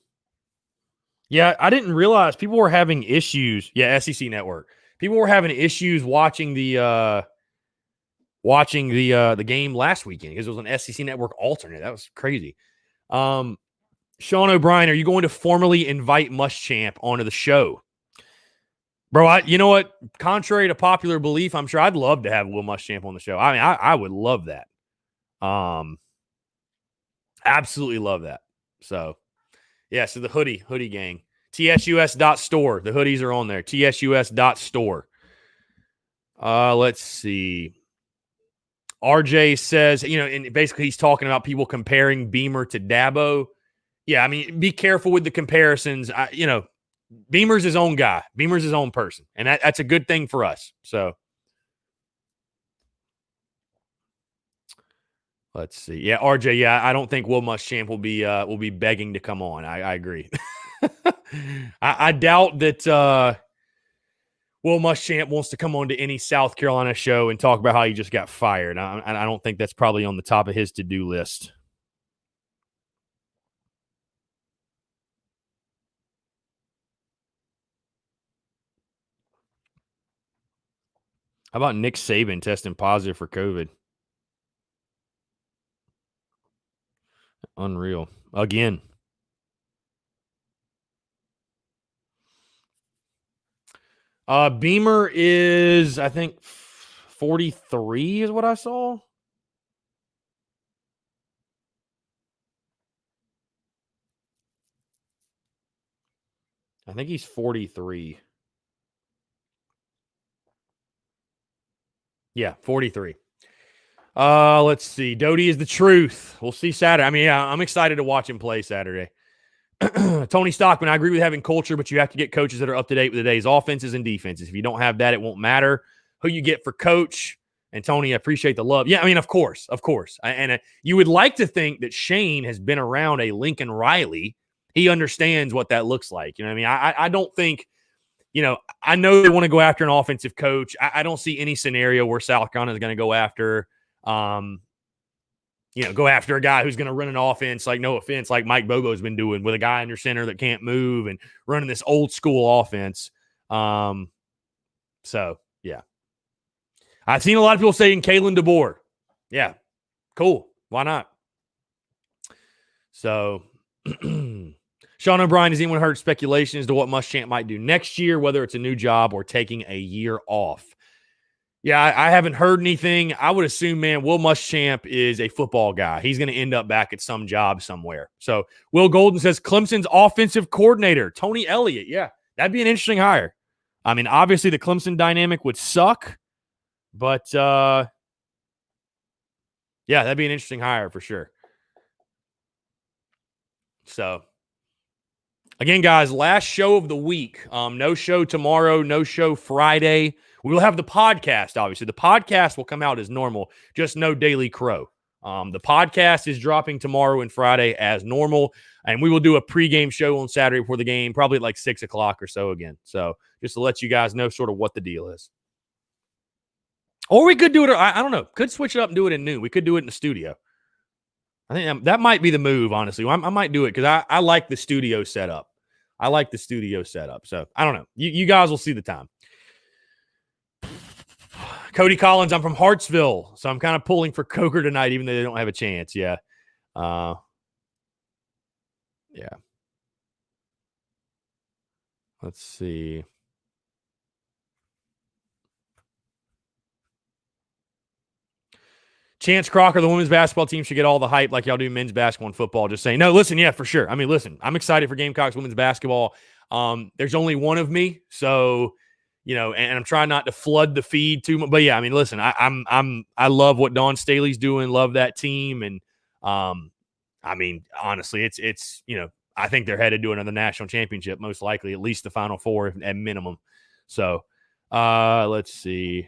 A: yeah, I didn't realize people were having issues. Yeah, SEC Network. People were having issues watching the game last weekend because it was an SEC Network alternate. That was crazy. Sean O'Brien, are you going to formally invite Muschamp onto the show? Bro, you know what? Contrary to popular belief, I'm sure I'd love to have Will Muschamp on the show. I mean, I would love that. Absolutely love that. So, yeah, so the hoodie gang. TSUS.store. The hoodies are on there. TSUS.store. Let's see. RJ says, and basically he's talking about people comparing Beamer to Dabo. Yeah, I mean, be careful with the comparisons. Beamer's his own guy. Beamer's his own person. And that's a good thing for us. So let's see. Yeah, RJ, yeah, I don't think Will Muschamp will be begging to come on. I agree. I doubt that Will Muschamp wants to come on to any South Carolina show and talk about how he just got fired. I don't think that's probably on the top of his to-do list. How about Nick Saban testing positive for COVID? Unreal. Again. Beamer is, I think, 43 is what I saw. I think he's 43. Yeah, 43. Let's see. Doty is the truth. We'll see Saturday. I mean, yeah, I'm excited to watch him play Saturday. Tony Stockman, I agree with having culture, but you have to get coaches that are up to date with today's offenses and defenses. If you don't have that, it won't matter who you get for coach. And Tony, I appreciate the love. Yeah, I mean, of course. And you would like to think that Shane has been around a Lincoln Riley. He understands what that looks like. You know what I mean? I don't think, I know they want to go after an offensive coach. I don't see any scenario where South Carolina is going to go after a guy who's going to run an offense, like, no offense, like Mike Bogo's been doing with a guy under center that can't move and running this old school offense. So, yeah. I've seen a lot of people saying Kalen DeBoer. Yeah, cool. Why not? So, Sean O'Brien, has anyone heard speculation as to what Muschamp might do next year, whether it's a new job or taking a year off? Yeah, I haven't heard anything. I would assume, man, Will Muschamp is a football guy. He's going to end up back at some job somewhere. So Will Golden says Clemson's offensive coordinator, Tony Elliott. Yeah, that'd be an interesting hire. I mean, obviously the Clemson dynamic would suck, but yeah, that'd be an interesting hire for sure. So, again, guys, last show of the week. No show tomorrow, no show Friday. We will have the podcast, obviously. The podcast will come out as normal, just no Daily Crow. The podcast is dropping tomorrow and Friday as normal, and we will do a pregame show on Saturday before the game, probably at like 6 o'clock or so again. So just to let you guys know sort of what the deal is. Or we could do it, I don't know, could switch it up and do it at noon. We could do it in the studio. I think that might be the move, honestly. I might do it because I like the studio setup. So I don't know. You guys will see the time. Cody Collins, I'm from Hartsville, so I'm kind of pulling for Coker tonight, even though they don't have a chance. Yeah. Yeah. Let's see. Chance Crocker, the women's basketball team should get all the hype like y'all do men's basketball and football. Just saying. No, listen, yeah, for sure. I mean, listen, I'm excited for Gamecocks women's basketball. There's only one of me, so and I'm trying not to flood the feed too much. But yeah, I mean, listen, I love what Dawn Staley's doing, love that team, and I mean, honestly, it's I think they're headed to another national championship, most likely, at least the Final Four at minimum. So let's see.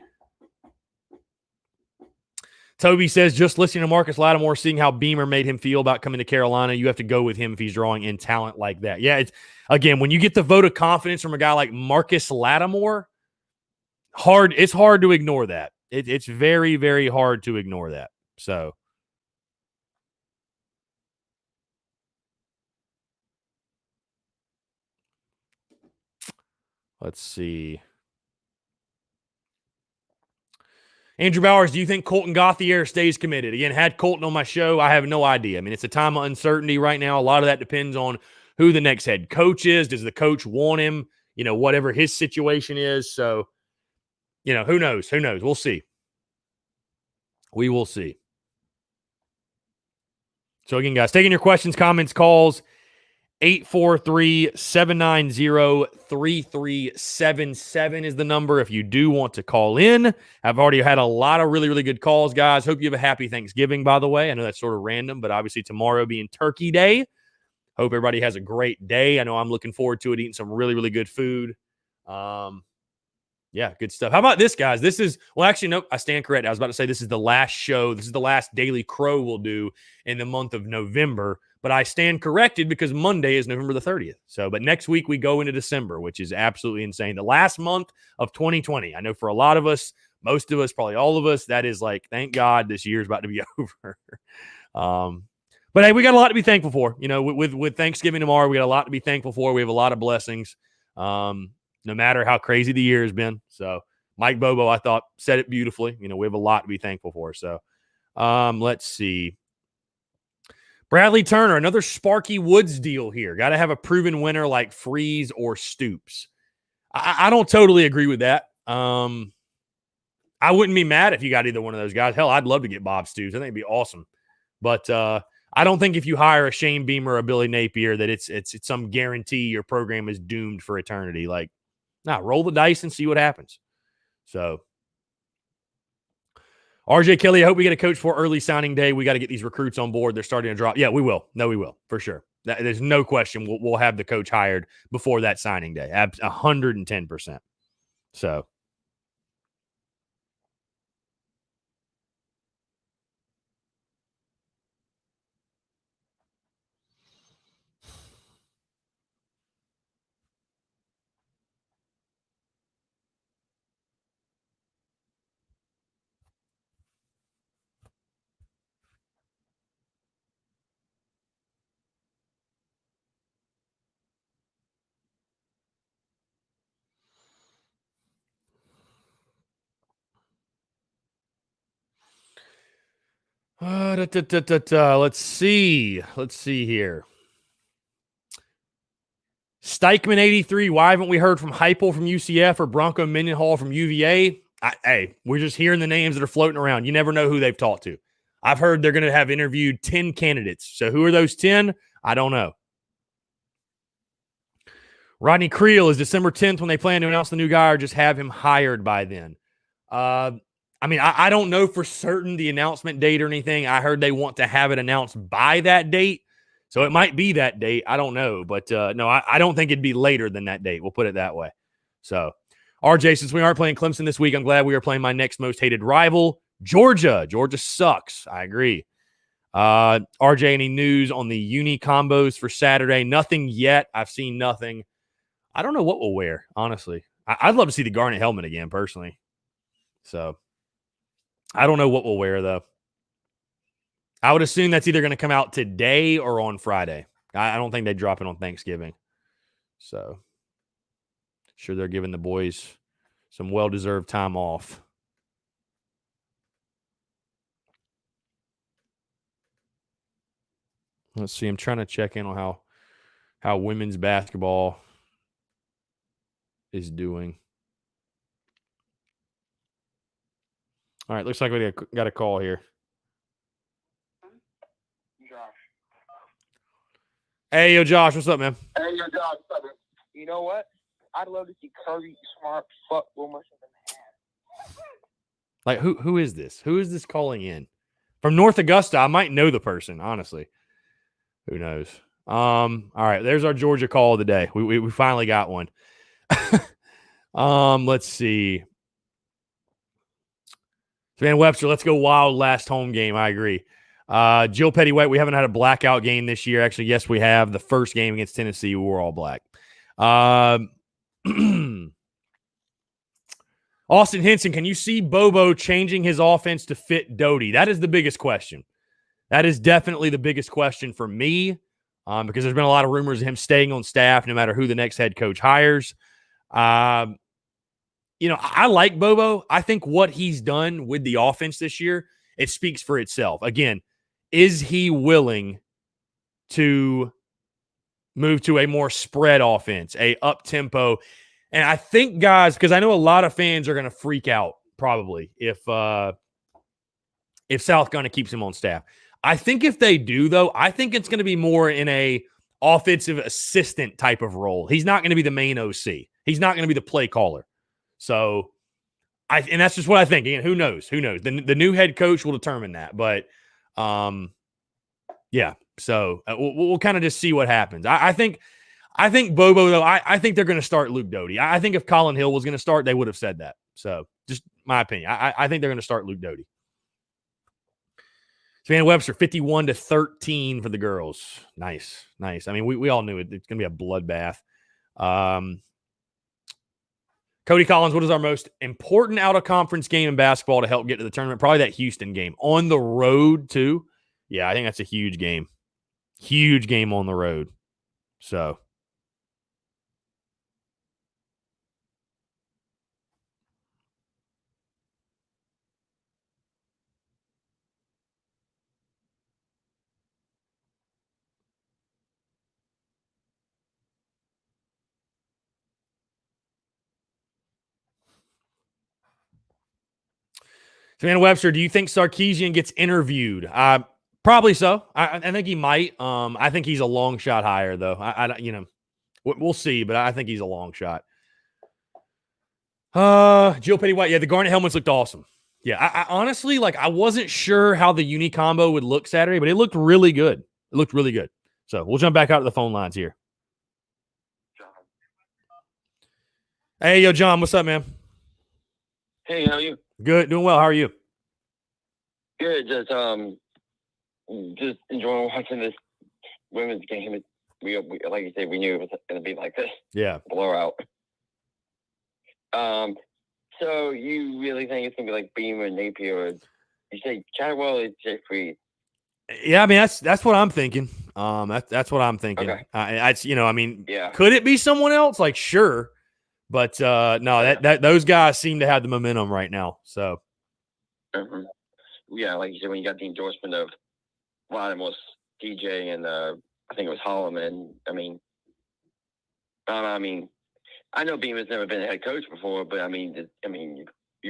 A: Toby says, just listening to Marcus Lattimore, seeing how Beamer made him feel about coming to Carolina, you have to go with him if he's drawing in talent like that. Yeah, it's again, when you get the vote of confidence from a guy like Marcus Lattimore, it's hard to ignore that. It's very, very hard to ignore that. So let's see. Andrew Bowers, do you think Colton Gauthier stays committed? Again, had Colton on my show, I have no idea. I mean, it's a time of uncertainty right now. A lot of that depends on who the next head coach is. Does the coach want him? Whatever his situation is. So, who knows? Who knows? We'll see. We will see. So, again, guys, taking your questions, comments, calls, 843-790-3377 is the number if you do want to call in. I've already had a lot of really, really good calls, guys. Hope you have a happy Thanksgiving, by the way. I know that's sort of random, but obviously tomorrow being Turkey Day. Hope everybody has a great day. I know I'm looking forward to it, eating some really, really good food. Yeah, good stuff. How about this, guys? This is, actually, nope, I stand correct. I was about to say this is the last show. This is the last Daily Crow we'll do in the month of November. But I stand corrected because Monday is November the 30th. So, but next week we go into December, which is absolutely insane. The last month of 2020. I know for a lot of us, most of us, probably all of us, that is like, thank God this year's about to be over. But hey, we got a lot to be thankful for. With Thanksgiving tomorrow, we got a lot to be thankful for. We have a lot of blessings, no matter how crazy the year has been. So Mike Bobo, I thought, said it beautifully. We have a lot to be thankful for. So let's see. Bradley Turner, another Sparky Woods deal here. Got to have a proven winner like Freeze or Stoops. I don't totally agree with that. I wouldn't be mad if you got either one of those guys. Hell, I'd love to get Bob Stoops. I think it'd be awesome. But I don't think if you hire a Shane Beamer or a Billy Napier that it's some guarantee your program is doomed for eternity. Like, roll the dice and see what happens. So, RJ Kelly, I hope we get a coach for early signing day. We got to get these recruits on board. They're starting to drop. Yeah, we will. No, we will, for sure. There's no question we'll have the coach hired before that signing day. 110%. So. Let's see. Let's see here. Steichman 83. Why haven't we heard from Heupel from UCF or Bronco Mendenhall from UVA? Hey, we're just hearing the names that are floating around. You never know who they've talked to. I've heard they're going to have interviewed 10 candidates. So who are those 10? I don't know. Rodney Creel is December 10th when they plan to announce the new guy or just have him hired by then. I mean, I don't know for certain the announcement date or anything. I heard they want to have it announced by that date. So it might be that date. I don't know. But no, I don't think it'd be later than that date. We'll put it that way. So, RJ, since we aren't playing Clemson this week, I'm glad we are playing my next most hated rival, Georgia. Georgia sucks. I agree. RJ, any news on the uni combos for Saturday? Nothing yet. I've seen nothing. I don't know what we'll wear, honestly. I'd love to see the garnet helmet again, personally. So I don't know what we'll wear, though. I would assume that's either going to come out today or on Friday. I don't think they drop it on Thanksgiving. So sure they're giving the boys some well-deserved time off. Let's see. I'm trying to check in on how women's basketball is doing. All right, looks like we got a call here. Hey, yo, Josh, what's up, man?
B: Hey, yo, Josh, what's up, man? You know what? I'd love to see Kirby Smart fuck Wilmer.
A: Like, who is this? Who is this calling in? From North Augusta, I might know the person, honestly. Who knows? All right, there's our Georgia call of the day. We finally got one. Let's see. Van Webster, let's go Wild last home game. I agree. Jill Petty-White, we haven't had a blackout game this year. Actually, yes, we have. The first game against Tennessee, we were all black. Austin Henson, can you see Bobo changing his offense to fit Doty? That is the biggest question. That is definitely the biggest question for me because there's been a lot of rumors of him staying on staff no matter who the next head coach hires. I like Bobo. I think what he's done with the offense this year, it speaks for itself. Again, is he willing to move to a more spread offense, a up-tempo? And I think, guys, because I know a lot of fans are going to freak out probably if South Carolina keeps him on staff. I think if they do, though, I think it's going to be more in a offensive assistant type of role. He's not going to be the main OC. He's not going to be the play caller. So, and that's just what I think. Again, who knows? Who knows? The new head coach will determine that. But, yeah. So we'll kind of just see what happens. I think Bobo, though, I think they're going to start Luke Doty. I think if Colin Hill was going to start, they would have said that. So just my opinion. I think they're going to start Luke Doty. Savannah Webster, 51-13 for the girls. Nice. I mean, we all knew it. It's going to be a bloodbath. Cody Collins, what is our most important out-of-conference game in basketball to help get to the tournament? Probably that Houston game. On the road, too. Yeah, I think that's a huge game. Huge game on the road. So. Savannah Webster, do you think Sarkisian gets interviewed? Probably so. I think he might. I think he's a long shot hire, though. We'll see, but I think he's a long shot. Jill Petty-White, yeah, the garnet helmets looked awesome. Yeah, I honestly, I wasn't sure how the uni combo would look Saturday, but it looked really good. So we'll jump back out to the phone lines here. Hey, yo, John, what's up, man?
G: Hey, how are you?
A: Good, doing well. How are you?
G: Good. Just enjoying watching this women's game. We like you said, we knew it was going to be like this.
A: Yeah.
G: Blowout. So you really think it's going to be like Beamer and Napier? Or you say Chadwell or Jeffrey?
A: Yeah, I mean that's what I'm thinking. That's what I'm thinking.
G: Okay.
A: Yeah. Could it be someone else? Sure. But no, that those guys seem to have the momentum right now. So,
G: yeah, like you said, when you got the endorsement of one of them was DJ and I think it was Holloman. I mean, I know Beamer's never been a head coach before, but you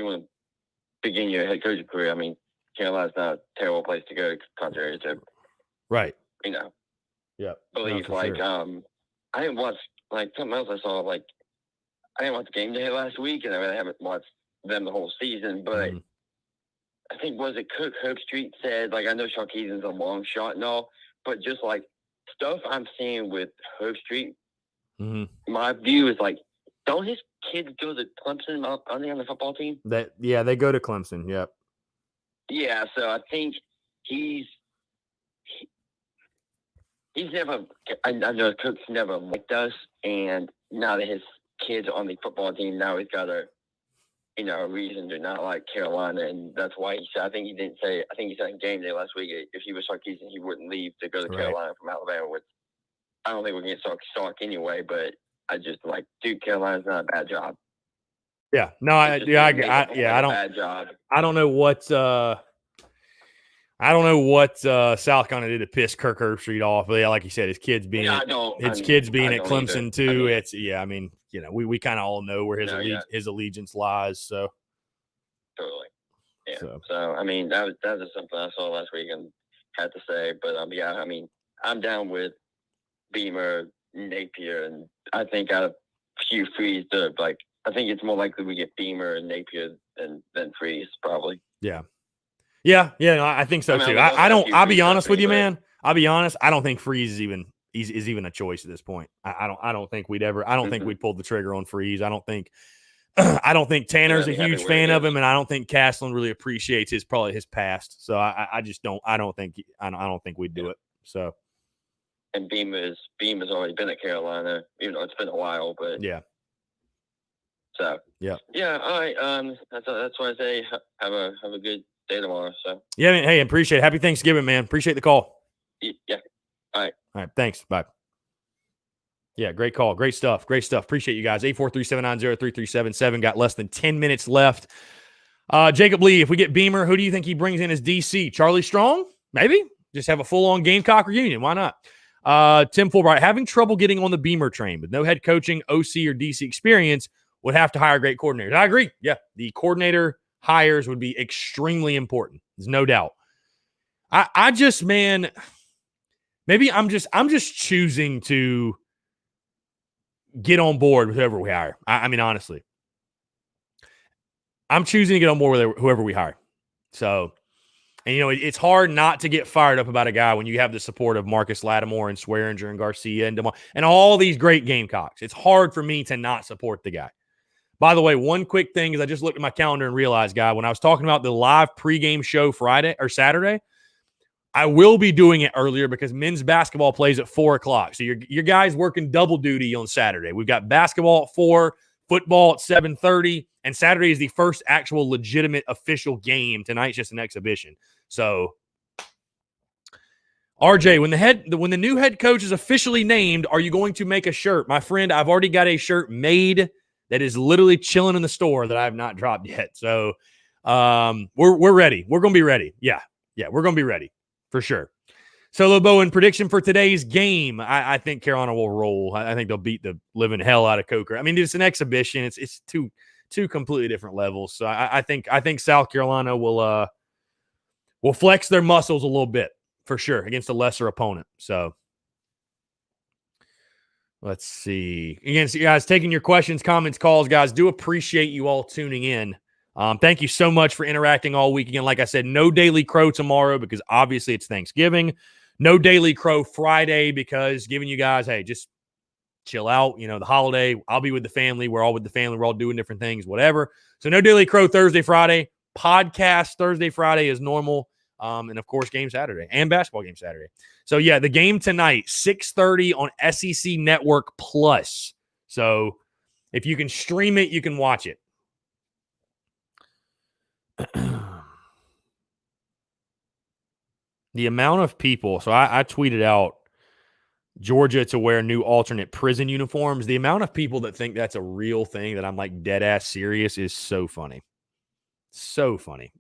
G: want to begin your head coaching career. I mean, Carolina's not a terrible place to go, contrary to
A: right.
G: Yeah, belief. Sure. I didn't watch something else I saw I didn't watch the game they had last week, and I really haven't watched them the whole season. But I think, was it Cook Street said, I know Sarkisian's a long shot and all, but just stuff I'm seeing with Hope Street, my view is don't his kids go to Clemson? Are they on the football team?
A: They go to Clemson. Yep.
G: Yeah, so I think he's he's never. I know Coach never liked us, and now that his kids on the football team, now he's got a reason to not like Carolina, and that's why he said. I think he said in game day last week if he was Sarkisian, he wouldn't leave to go to Carolina from Alabama. Which I don't think we're getting Sark anyway, but I just like, dude, Carolina's not a bad job.
A: Yeah, no, I don't.
G: Bad job.
A: I don't know what. South Carolina did to piss Kirk Herbstreit off. But yeah, like you said, his kids being at Clemson too.
G: Either.
A: It's I mean, we kind of all know where his allegiance lies. So
G: totally, yeah. So I mean, that was just something I saw last week and had to say. But yeah, I mean, I'm down with Beamer, Napier, and I think out of Hugh Freeze, I think it's more likely we get Beamer and Napier than Freeze, probably.
A: Yeah. Yeah, no, I think so too. I'll be honest with you, man. I'll be honest. I don't think Freeze is even a choice at this point. I don't think we'd ever. I don't think we'd pull the trigger on Freeze. I don't think Tanner's a huge fan of him, and I don't think Castlin really appreciates his past. So I just don't. I don't think we'd do it. So.
G: And Beamer's already been at Carolina. It's been a while, but
A: yeah.
G: So yeah. All right. That's why I say have a good day tomorrow. So
A: yeah, man, hey, appreciate it. Happy Thanksgiving, man. Appreciate the call.
G: Yeah. All right. Thanks.
A: Bye. Yeah, great call. Great stuff. Appreciate you guys. 843-790-3377. Got less than 10 minutes left. Jacob Lee, if we get Beamer, who do you think he brings in as DC? Charlie Strong? Maybe. Just have a full-on Gamecock reunion. Why not? Tim Fulbright, having trouble getting on the Beamer train with no head coaching, OC, or DC experience, would have to hire great coordinators. I agree. Yeah, the coordinator hires would be extremely important. There's no doubt. I just, man, maybe I'm just choosing to get on board with whoever we hire. I mean, honestly, I'm choosing to get on board with whoever we hire. So, and it's hard not to get fired up about a guy when you have the support of Marcus Lattimore and Swearinger and Garcia and DeMar and all these great Gamecocks. It's hard for me to not support the guy. By the way, one quick thing is I just looked at my calendar and realized, guy, when I was talking about the live pregame show Friday or Saturday, I will be doing it earlier because men's basketball plays at 4:00. So your guys working double duty on Saturday. We've got basketball at 4, football at 7:30, and Saturday is the first actual legitimate official game. Tonight's just an exhibition. So, RJ, when the new head coach is officially named, are you going to make a shirt? My friend, I've already got a shirt made that is literally chilling in the store that I have not dropped yet. So we're ready. We're going to be ready. Yeah, we're going to be ready for sure. So, Bowen, prediction for today's game. I think Carolina will roll. I think they'll beat the living hell out of Coker. I mean, it's an exhibition. It's two completely different levels. So I think South Carolina will flex their muscles a little bit for sure against a lesser opponent. So let's see. Again, so you guys taking your questions, comments, calls, guys. Do appreciate you all tuning in. Thank you so much for interacting all week. Again, like I said, no Daily Crow tomorrow because obviously it's Thanksgiving. No Daily Crow Friday because giving you guys, hey, just chill out. The holiday. I'll be with the family. We're all with the family. We're all doing different things, whatever. So no Daily Crow Thursday, Friday. Podcast Thursday, Friday is normal. And, of course, game Saturday and basketball game Saturday. So, yeah, the game tonight, 6:30 on SEC Network Plus. So, if you can stream it, you can watch it. The amount of people, so I tweeted out Georgia to wear new alternate prison uniforms. The amount of people that think that's a real thing that I'm like dead ass serious is so funny. So funny.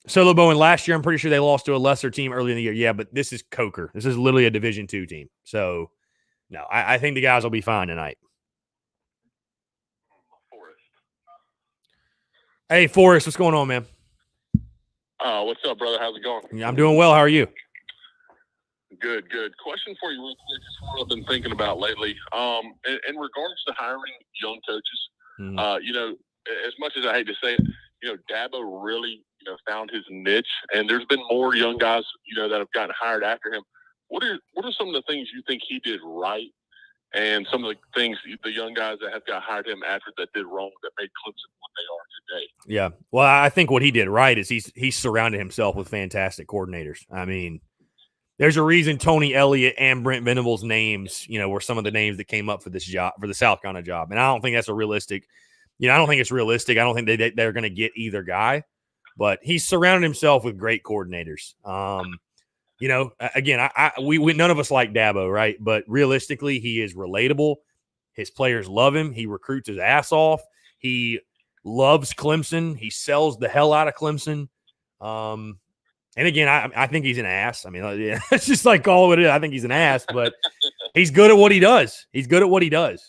A: Solo Bowen, last year, I'm pretty sure they lost to a lesser team early in the year. Yeah, but this is Coker. This is literally a Division II team. So, no, I think the guys will be fine tonight. Hey, Forrest, what's going on, man?
H: What's up, brother? How's it going?
A: Yeah, I'm doing well. How are you?
H: Good. Question for you real quick. It's what I've been thinking about lately. In regards to hiring young coaches, as much as I hate to say it, Dabo really, found his niche, and there's been more young guys, that have gotten hired after him. What are some of the things you think he did right, and some of the things the young guys that have got hired him after that did wrong that made Clemson what they are today?
A: Yeah, well, I think what he did right is he surrounded himself with fantastic coordinators. I mean, There's a reason Tony Elliott and Brent Venables' names, were some of the names that came up for this job, for the South Carolina job. And I don't think that's a realistic, I don't think it's realistic. I don't think they're going to get either guy, but he's surrounded himself with great coordinators. Again, we none of us like Dabo, right? But realistically, he is relatable. His players love him. He recruits his ass off. He loves Clemson. He sells the hell out of Clemson. And again, I think he's an ass. I mean, it's just like all it is. I think he's an ass, but he's good at what he does.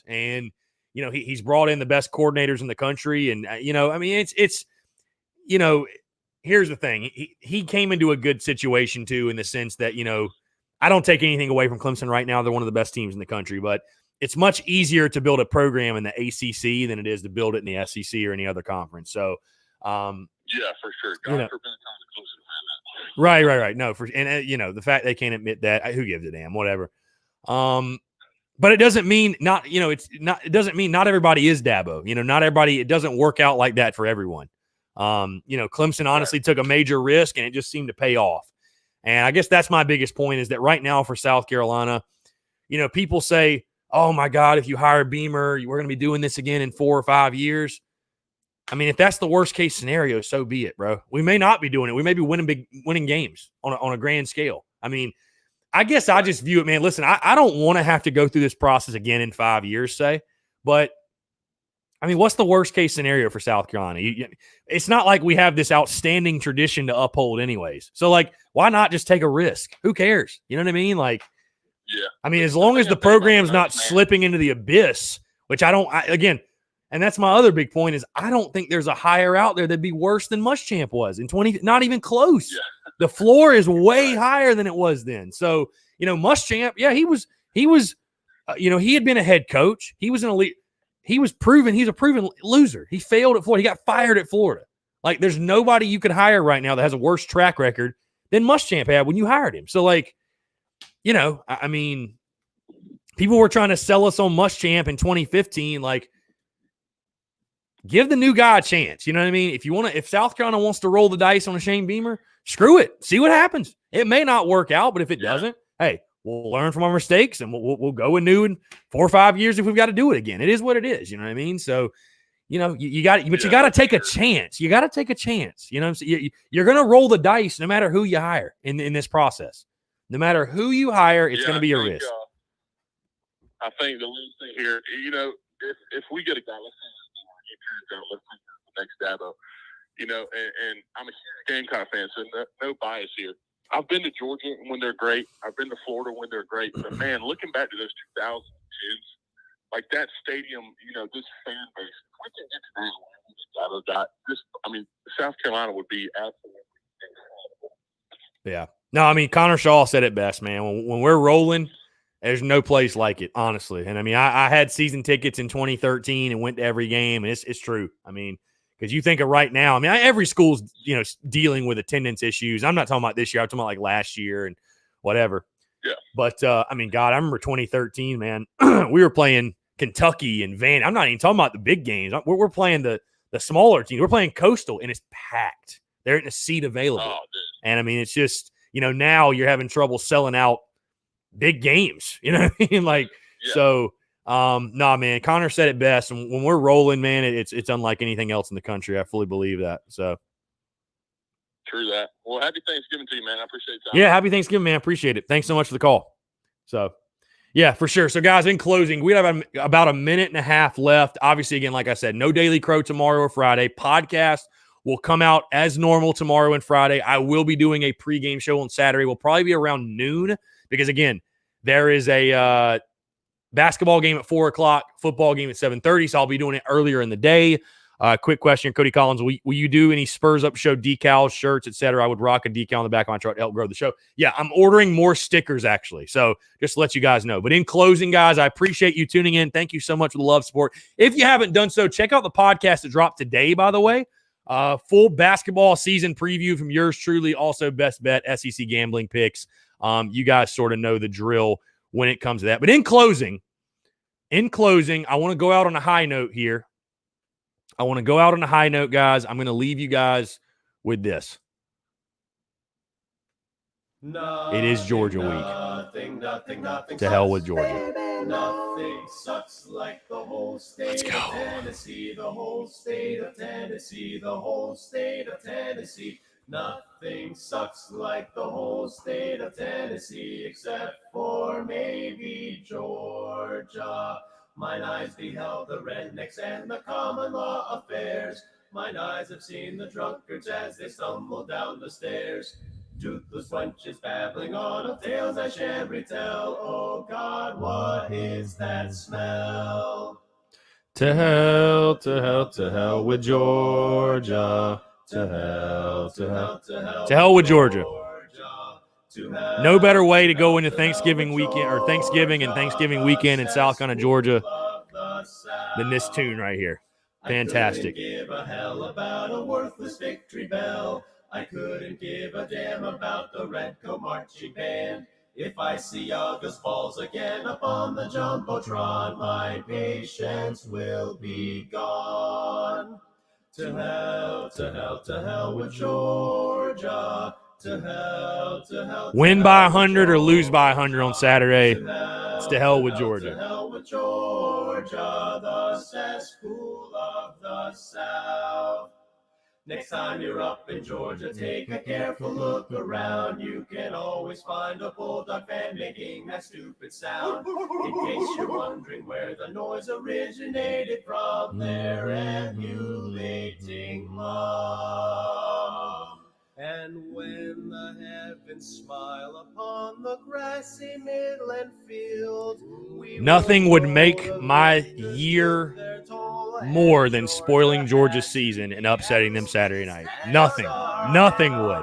A: And, he's brought in the best coordinators in the country. And, here's the thing. He came into a good situation, too, in the sense that, I don't take anything away from Clemson right now. They're one of the best teams in the country, but it's much easier to build a program in the ACC than it is to build it in the SEC or any other conference. So,
H: yeah, for sure. God forbid Clemson.
A: Right. No, the fact they can't admit that, who gives a damn, whatever. But it doesn't mean not, it doesn't mean not everybody is Dabo. Not everybody, it doesn't work out like that for everyone. Clemson honestly took a major risk and it just seemed to pay off. And I guess that's my biggest point is that right now for South Carolina, people say, oh my God, if you hire Beamer, we're going to be doing this again in 4 or 5 years. I mean, if that's the worst case scenario, so be it, bro. We may not be doing it. We may be winning games on a grand scale. I mean, I guess I just view it, man. Listen, I don't want to have to go through this process again in 5 years, say, but I mean, what's the worst case scenario for South Carolina? It's not like we have this outstanding tradition to uphold anyways. So like, why not just take a risk? Who cares? You know what I mean? Like,
H: yeah.
A: I mean, as long as the program's not slipping into the abyss, which again, and that's my other big point is I don't think there's a hire out there that'd be worse than Muschamp was in 20, not even close.
H: Yeah.
A: The floor is way higher than it was then. So, Muschamp, yeah, he was, he had been a head coach. He was an elite. He's a proven loser. He failed at Florida. He got fired at Florida. Like there's nobody you could hire right now that has a worse track record than Muschamp had when you hired him. So like, I mean, people were trying to sell us on Muschamp in 2015. Like, give the new guy a chance. You know what I mean? If South Carolina wants to roll the dice on a Shane Beamer, screw it. See what happens. It may not work out, but if it doesn't, hey, we'll learn from our mistakes and we'll go anew in 4 or 5 years if we've got to do it again. It is what it is. You know what I mean? So, you got to take a chance. You got to take a chance. You know what I'm saying? You're going to roll the dice no matter who you hire in this process. No matter who you hire, it's going to be a risk.
H: I think the lead thing here, if we get a guy, let's say the next Dabo, and I'm a huge Gamecock fan, so no bias here. I've been to Georgia when they're great. I've been to Florida when they're great. But, man, looking back to those 2010s, like that stadium, this fan base, if we can get to that, South Carolina would be absolutely incredible.
A: Yeah. No, I mean, Connor Shaw said it best, man. When we're rolling, there's no place like it, honestly. And, I had season tickets in 2013 and went to every game, and it's true. I mean, because you think of right now, every school's, dealing with attendance issues. I'm not talking about this year. I'm talking about like last year and whatever.
H: Yeah.
A: But, God, I remember 2013, man. We were playing Kentucky and Van. I'm not even talking about the big games. We're playing the smaller teams. We're playing Coastal, and it's packed. There isn't a seat available.
H: Oh,
A: and, it's just, now you're having trouble selling out big games. You know what I mean? Like, so – nah, man, Connor said it best. And when we're rolling, man, it's unlike anything else in the country. I fully believe that. So
H: true that. Well, happy Thanksgiving to you, man. I appreciate the time.
A: Yeah, happy Thanksgiving, man. Appreciate it. Thanks so much for the call. So yeah, for sure. So guys, in closing, we have about a minute and a half left. Obviously, again, like I said, no Daily Crow tomorrow or Friday. Podcast will come out as normal tomorrow and Friday. I will be doing a pregame show on Saturday. We'll probably be around noon because again, there is a, basketball game at 4:00, football game at 7:30. So I'll be doing it earlier in the day. Quick question, Cody Collins. Will you do any Spurs Up Show decals, shirts, etc.? I would rock a decal on the back of my truck to help grow the show. Yeah, I'm ordering more stickers, actually. So just to let you guys know. But in closing, guys, I appreciate you tuning in. Thank you so much for the love, support. If you haven't done so, check out the podcast that dropped today, by the way. Full basketball season preview from yours truly. Also, best bet, SEC gambling picks. You guys sort of know the drill when it comes to that. But in closing, I want to go out on a high note here. Guys. I'm going to leave you guys with this. It is Georgia week. To hell with Georgia.
I: Nothing sucks like the whole state
A: Let's go.
I: of Tennessee, the whole state of Tennessee, the whole state of Tennessee. Nothing sucks like the whole state of Tennessee, except for maybe Georgia. Mine eyes beheld the rednecks and the common law affairs. Mine eyes have seen the drunkards as they stumble down the stairs. Toothless wenches babbling on of tales I shan't retell. Oh God, what is that smell?
A: To hell, to hell, to hell with Georgia. To hell, to hell, to hell. To hell with Georgia. No better way to go into Thanksgiving weekend or Thanksgiving and Thanksgiving weekend in South Carolina, Georgia than this tune right here. Fantastic.
I: I couldn't give a hell about a worthless victory bell. I couldn't give a damn about the Redcoat marching band. If I see August balls again upon the Jumbotron, my patience will be gone. To hell, to hell, to hell with Georgia. To hell, to hell.
A: Win by 100 or lose by 100 on Saturday. It's to hell with Georgia.
I: To hell with Georgia, the cesspool of the South. Next time you're up in Georgia, take a careful look around. You can always find a Bulldog fan making that stupid sound. In case you're wondering where the noise originated from, they're emulating love. And when the heavens smile upon the grassy Midland field,
A: nothing would make my year more than spoiling Georgia's season and upsetting them Saturday night. Nothing. Nothing would.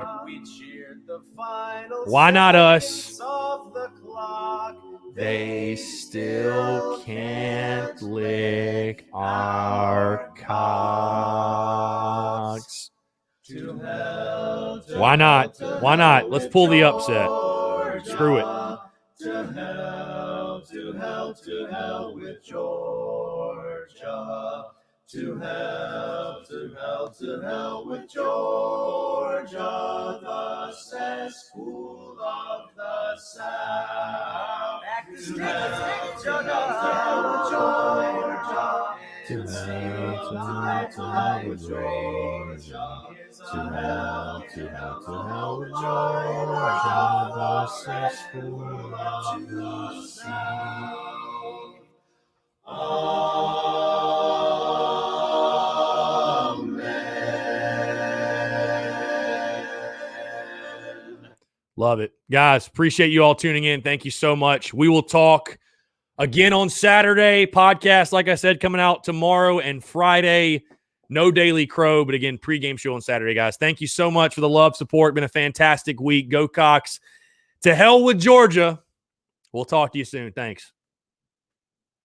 A: Why not us? They still can't lick our cocks. Why not? Why not? Let's pull the upset. Screw it.
I: To hell, to hell, to hell with Georgia. To hell, to hell, to hell with Georgia, the cesspool of the South. To hell, to hell with Georgia. To hell, to hell with Georgia. To hell, to hell, to hell with Georgia, the cesspool of the South. Amen.
A: Love it. Guys, appreciate you all tuning in. Thank you so much. We will talk again on Saturday. Podcast, like I said, coming out tomorrow and Friday. No Daily Crow, but again, pregame show on Saturday, guys. Thank you so much for the love, support. Been a fantastic week. Go Cox. To hell with Georgia. We'll talk to you soon. Thanks.